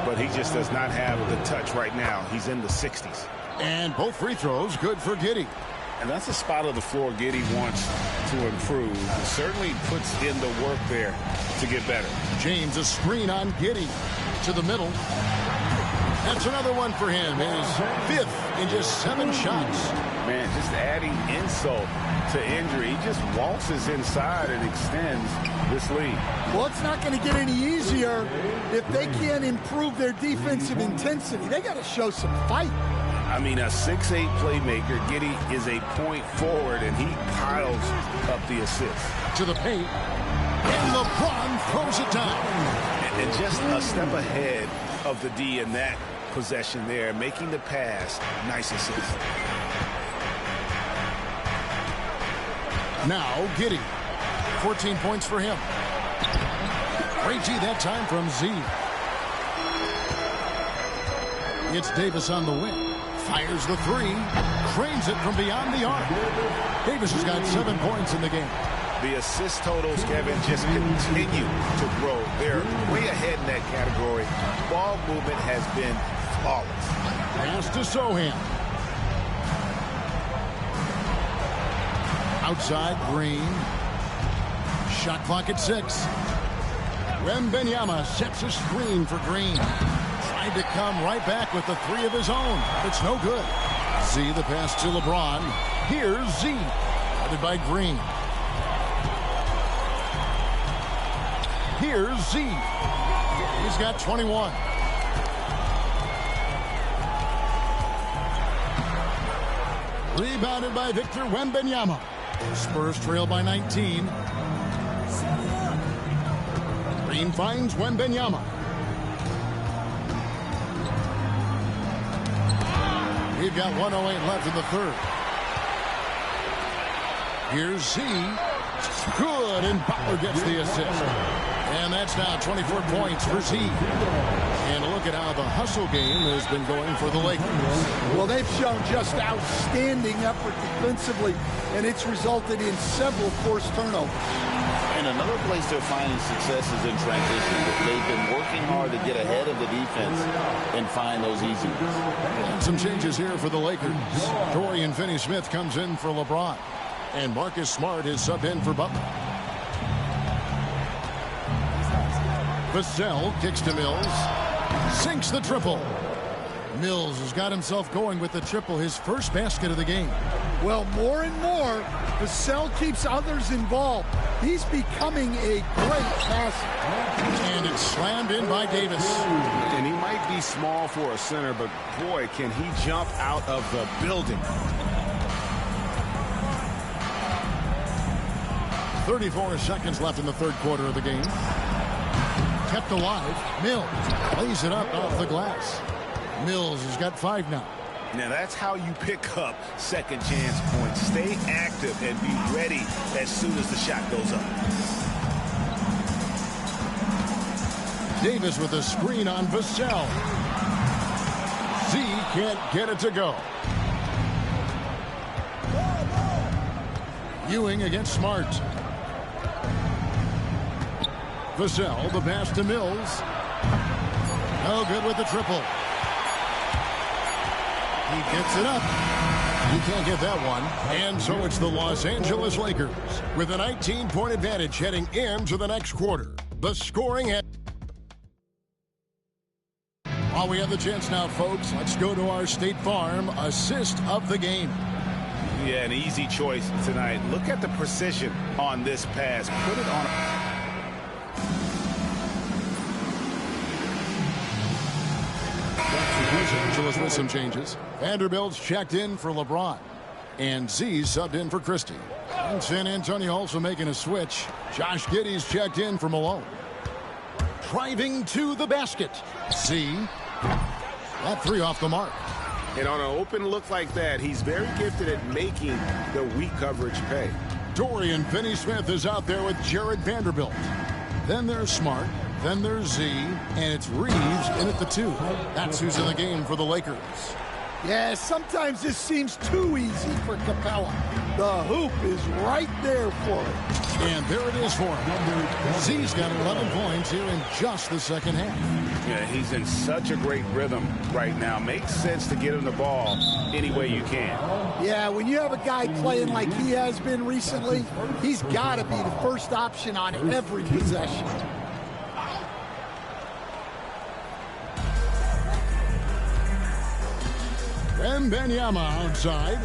but he just does not have the touch right now. He's in the 60s. And both free throws good for Giddy. And that's a spot of the floor Giddy wants to improve. He certainly puts in the work there to get better. James, a screen on Giddy to the middle. That's another one for him. His 5th in just 7 shots. Man, just adding insult to injury. He just waltzes inside and extends this lead. Well, it's not going to get any easier if they can't improve their defensive intensity. They got to show some fight. I mean, a 6'8" playmaker. Giddy is a point forward, and he piles up the assists. To the paint, and LeBron throws it down. And just a step ahead of the D in that possession there, making the pass. Nice assist. Now, Giddy. 14 points for him. Great G that time from Z. It's Davis on the wing. Fires the 3. Cranes it from beyond the arc. Davis has got 7 points in the game. The assist totals, Kevin, just continue to grow. They're way ahead in that category. Ball movement has been flawless. Pass to Sohan. Outside, Green. Shot clock at 6. Wembanyama sets a screen for Green. Tried to come right back with the 3 of his own. It's no good. Z, the pass to LeBron. Here's Z. Guarded by Green. Here's Z. He's got 21. Rebounded by Victor Wembanyama. Spurs trail by 19. Green finds Wembanyama. We've got 1:08 left in the third. Here's Z. Good, and Butler gets the assist. And that's now 24 points for Z. And look at how the hustle game has been going for the Lakers. Well, they've shown just outstanding effort defensively, and it's resulted in several forced turnovers. And another place they're finding success is in transition. They've been working hard to get ahead of the defense and find those easy ones. And some changes here for the Lakers. Dorian Finney-Smith comes in for LeBron. And Marcus Smart is subbed in for Butler. Vassell kicks to Mills. Sinks the triple. Mills has got himself going with the triple, his first basket of the game. Well, more and more, Vassell keeps others involved. He's becoming a great passer. And it's slammed in by Davis. And he might be small for a center, but boy, can he jump out of the building. 34 seconds left in the third quarter of the game. Kept alive. Mills lays it up off the glass. Mills has got 5 now. Now that's how you pick up second chance points. Stay active and be ready as soon as the shot goes up. Davis with a screen on Vassell. Z can't get it to go. Ewing against Smart. Vassell, the pass to Mills. No good with the triple. He gets it up. He can't get that one. And so it's the Los Angeles Lakers with a 19-point advantage heading into the next quarter. The scoring at... While we have the chance now, folks, let's go to our State Farm assist of the game. Yeah, an easy choice tonight. Look at the precision on this pass. Put it on... Los Angeles with some changes. Vanderbilt's checked in for LeBron. And Z subbed in for Christie. And San Antonio also making a switch. Josh Giddey's checked in for Malone. Driving to the basket. Z. That 3 off the mark. And on an open look like that, he's very gifted at making the weak coverage pay. Dorian Finney-Smith is out there with Jared Vanderbilt. Then there's Smart. Then there's Z, and it's Reeves in at the 2. That's who's in the game for the Lakers. Yeah, sometimes this seems too easy for Capella. The hoop is right there for him. And there it is for him. Z's got 11 points here in just the second half. Yeah, he's in such a great rhythm right now. Makes sense to get him the ball any way you can. Yeah, when you have a guy playing like he has been recently, he's got to be the first option on every possession. Wembanyama outside.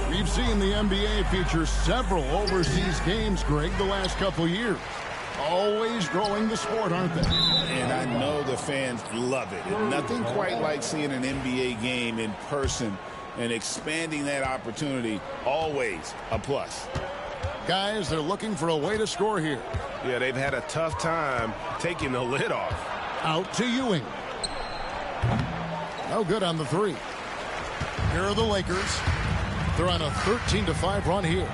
We've seen the NBA feature several overseas games, Greg, the last couple years. Always growing the sport, aren't they? And I know the fans love it. And nothing quite like seeing an NBA game in person and expanding that opportunity. Always a plus. Guys, they're looking for a way to score here. Yeah, they've had a tough time taking the lid off. Out to Ewing. No good on the 3. Here are the Lakers. They're on a 13-5 run here.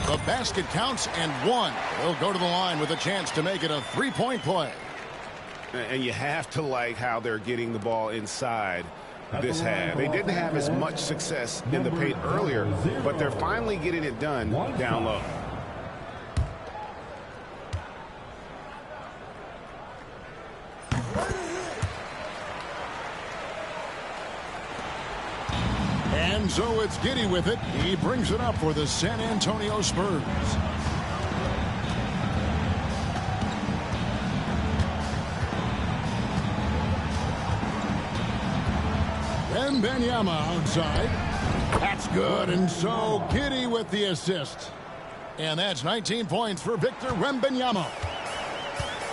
The basket counts and 1. They'll go to the line with a chance to make it a 3-point play. And you have to like how they're getting the ball inside this half. They didn't have as much success in the paint earlier, but they're finally getting it done down low. And so it's Giddey with it. He brings it up for the San Antonio Spurs. Wembanyama outside. That's good. And so Giddey with the assist. And that's 19 points for Victor Wembanyama.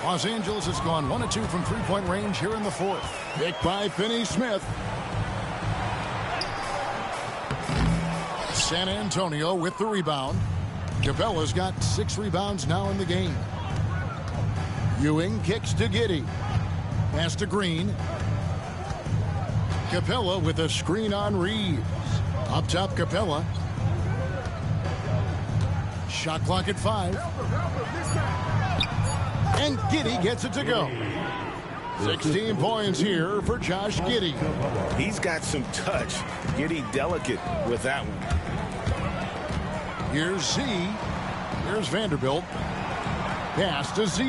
Los Angeles has gone 1 of 2 from three-point range here in the fourth. Picked by Finney-Smith. San Antonio with the rebound. Capella's got 6 rebounds now in the game. Ewing kicks to Giddey. Pass to Green. Capella with a screen on Reeves. Up top, Capella. Shot clock at 5. And Giddey gets it to go. 16 points here for Josh Giddey. He's got some touch. Giddey delicate with that one. Here's Z. Here's Vanderbilt. Pass to Z.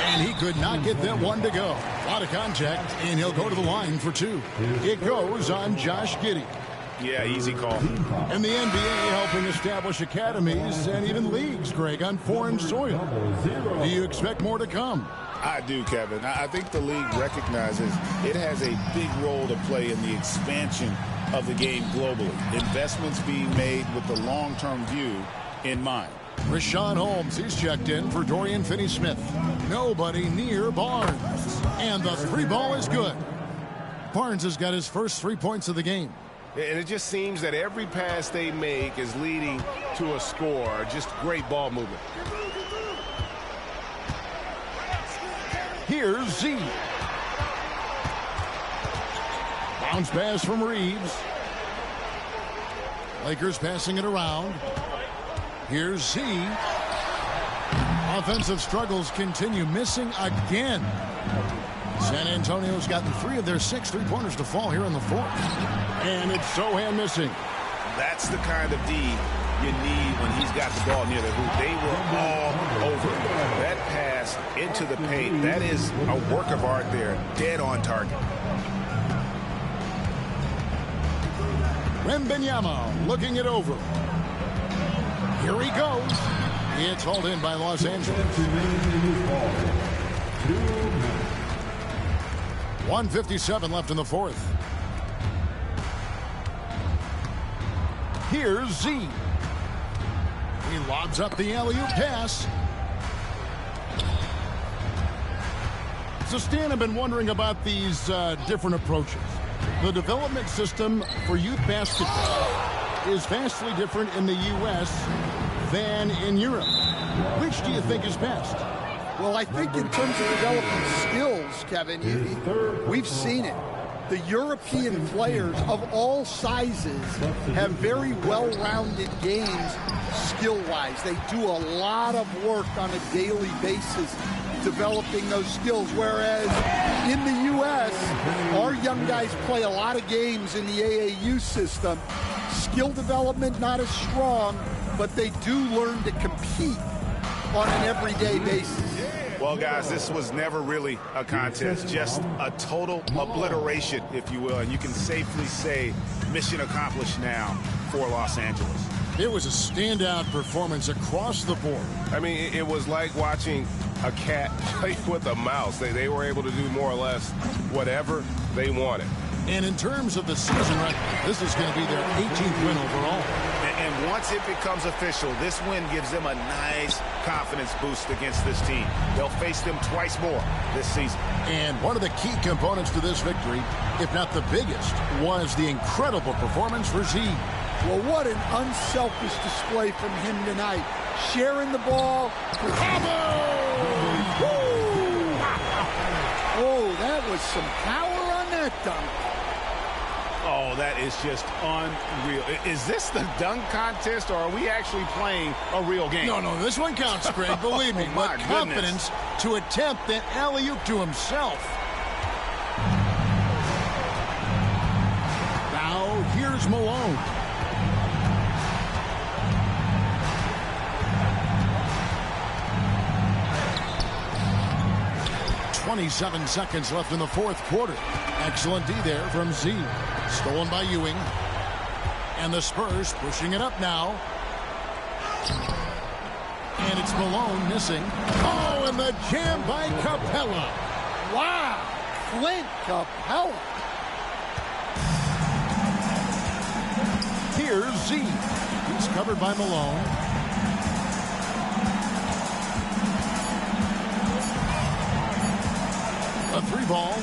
And he could not get that one to go. A lot of contact, and he'll go to the line for 2. It goes on Josh Giddey. Yeah, easy call. And the NBA helping establish academies and even leagues, Greg, on foreign soil. Do you expect more to come? I do, Kevin. I think the league recognizes it has a big role to play in the expansion of the game globally. Investments being made with the long-term view in mind. Rashawn Holmes, he's checked in for Dorian Finney-Smith. Nobody near Barnes. And the 3 ball is good. Barnes has got his first 3 points of the game. And it just seems that every pass they make is leading to a score. Just great ball movement. Here's Z. Bounce pass from Reeves. Lakers passing it around. Here's Z. Offensive struggles continue, missing again. San Antonio's gotten 3 of their 6 three-pointers to fall here in the fourth. And it's Sohan missing. That's the kind of D you need when he's got the ball near the hoop. They were all over that pass into the paint. That is a work of art there, dead on target. Wembanyama looking it over. Here he goes. It's hauled in by Los Angeles. 1:57 left in the fourth. Here's Z. He lobs up the alley-oop pass. So, Stan, I've been wondering about these different approaches. The development system for youth basketball is vastly different in the U.S. than in Europe. Which do you think is best? Well, I think in terms of developing skills, Kevin, we've seen it. The European players of all sizes have very well-rounded games skill-wise. They do a lot of work on a daily basis developing those skills, whereas in the U.S., our young guys play a lot of games in the AAU system. Skill development not as strong, but they do learn to compete on an everyday basis. Well, guys, this was never really a contest, just a total obliteration, if you will. And you can safely say mission accomplished now for Los Angeles. It was a standout performance across the board. I mean, it was like watching a cat play with a mouse. They were able to do more or less whatever they wanted. And in terms of the season record, this is going to be their 18th win overall. And once it becomes official, this win gives them a nice confidence boost against this team. They'll face them twice more this season. And one of the key components to this victory, if not the biggest, was the incredible performance for Z. Well, what an unselfish display from him tonight. Sharing the ball. Oh, that was some power on that dunk. Oh, that is just unreal. Is this the dunk contest, or are we actually playing a real game? No, this one counts, Greg. Believe me. My confidence to attempt that alley-oop to himself. it's Malone. .27 seconds left in the fourth quarter. Excellent D there from Z. Stolen by Ewing. And the Spurs pushing it up now. And it's Malone missing. Oh, and the jam by Capella. Wow. Clint Capella. Here's Z. He's covered by Malone. A three ball.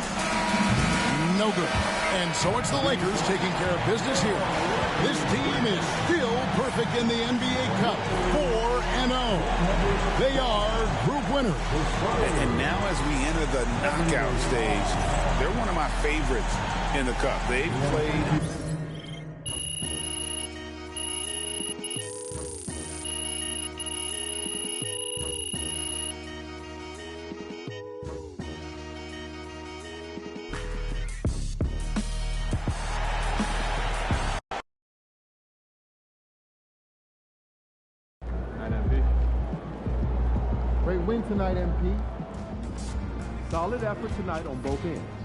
No good. And so it's the Lakers taking care of business here. This team is still perfect in the NBA Cup. 4-0. They are group winners. And now as we enter the knockout stage, they're one of my favorites in the Cup. They've played... Great win tonight, MP. Solid effort tonight on both ends.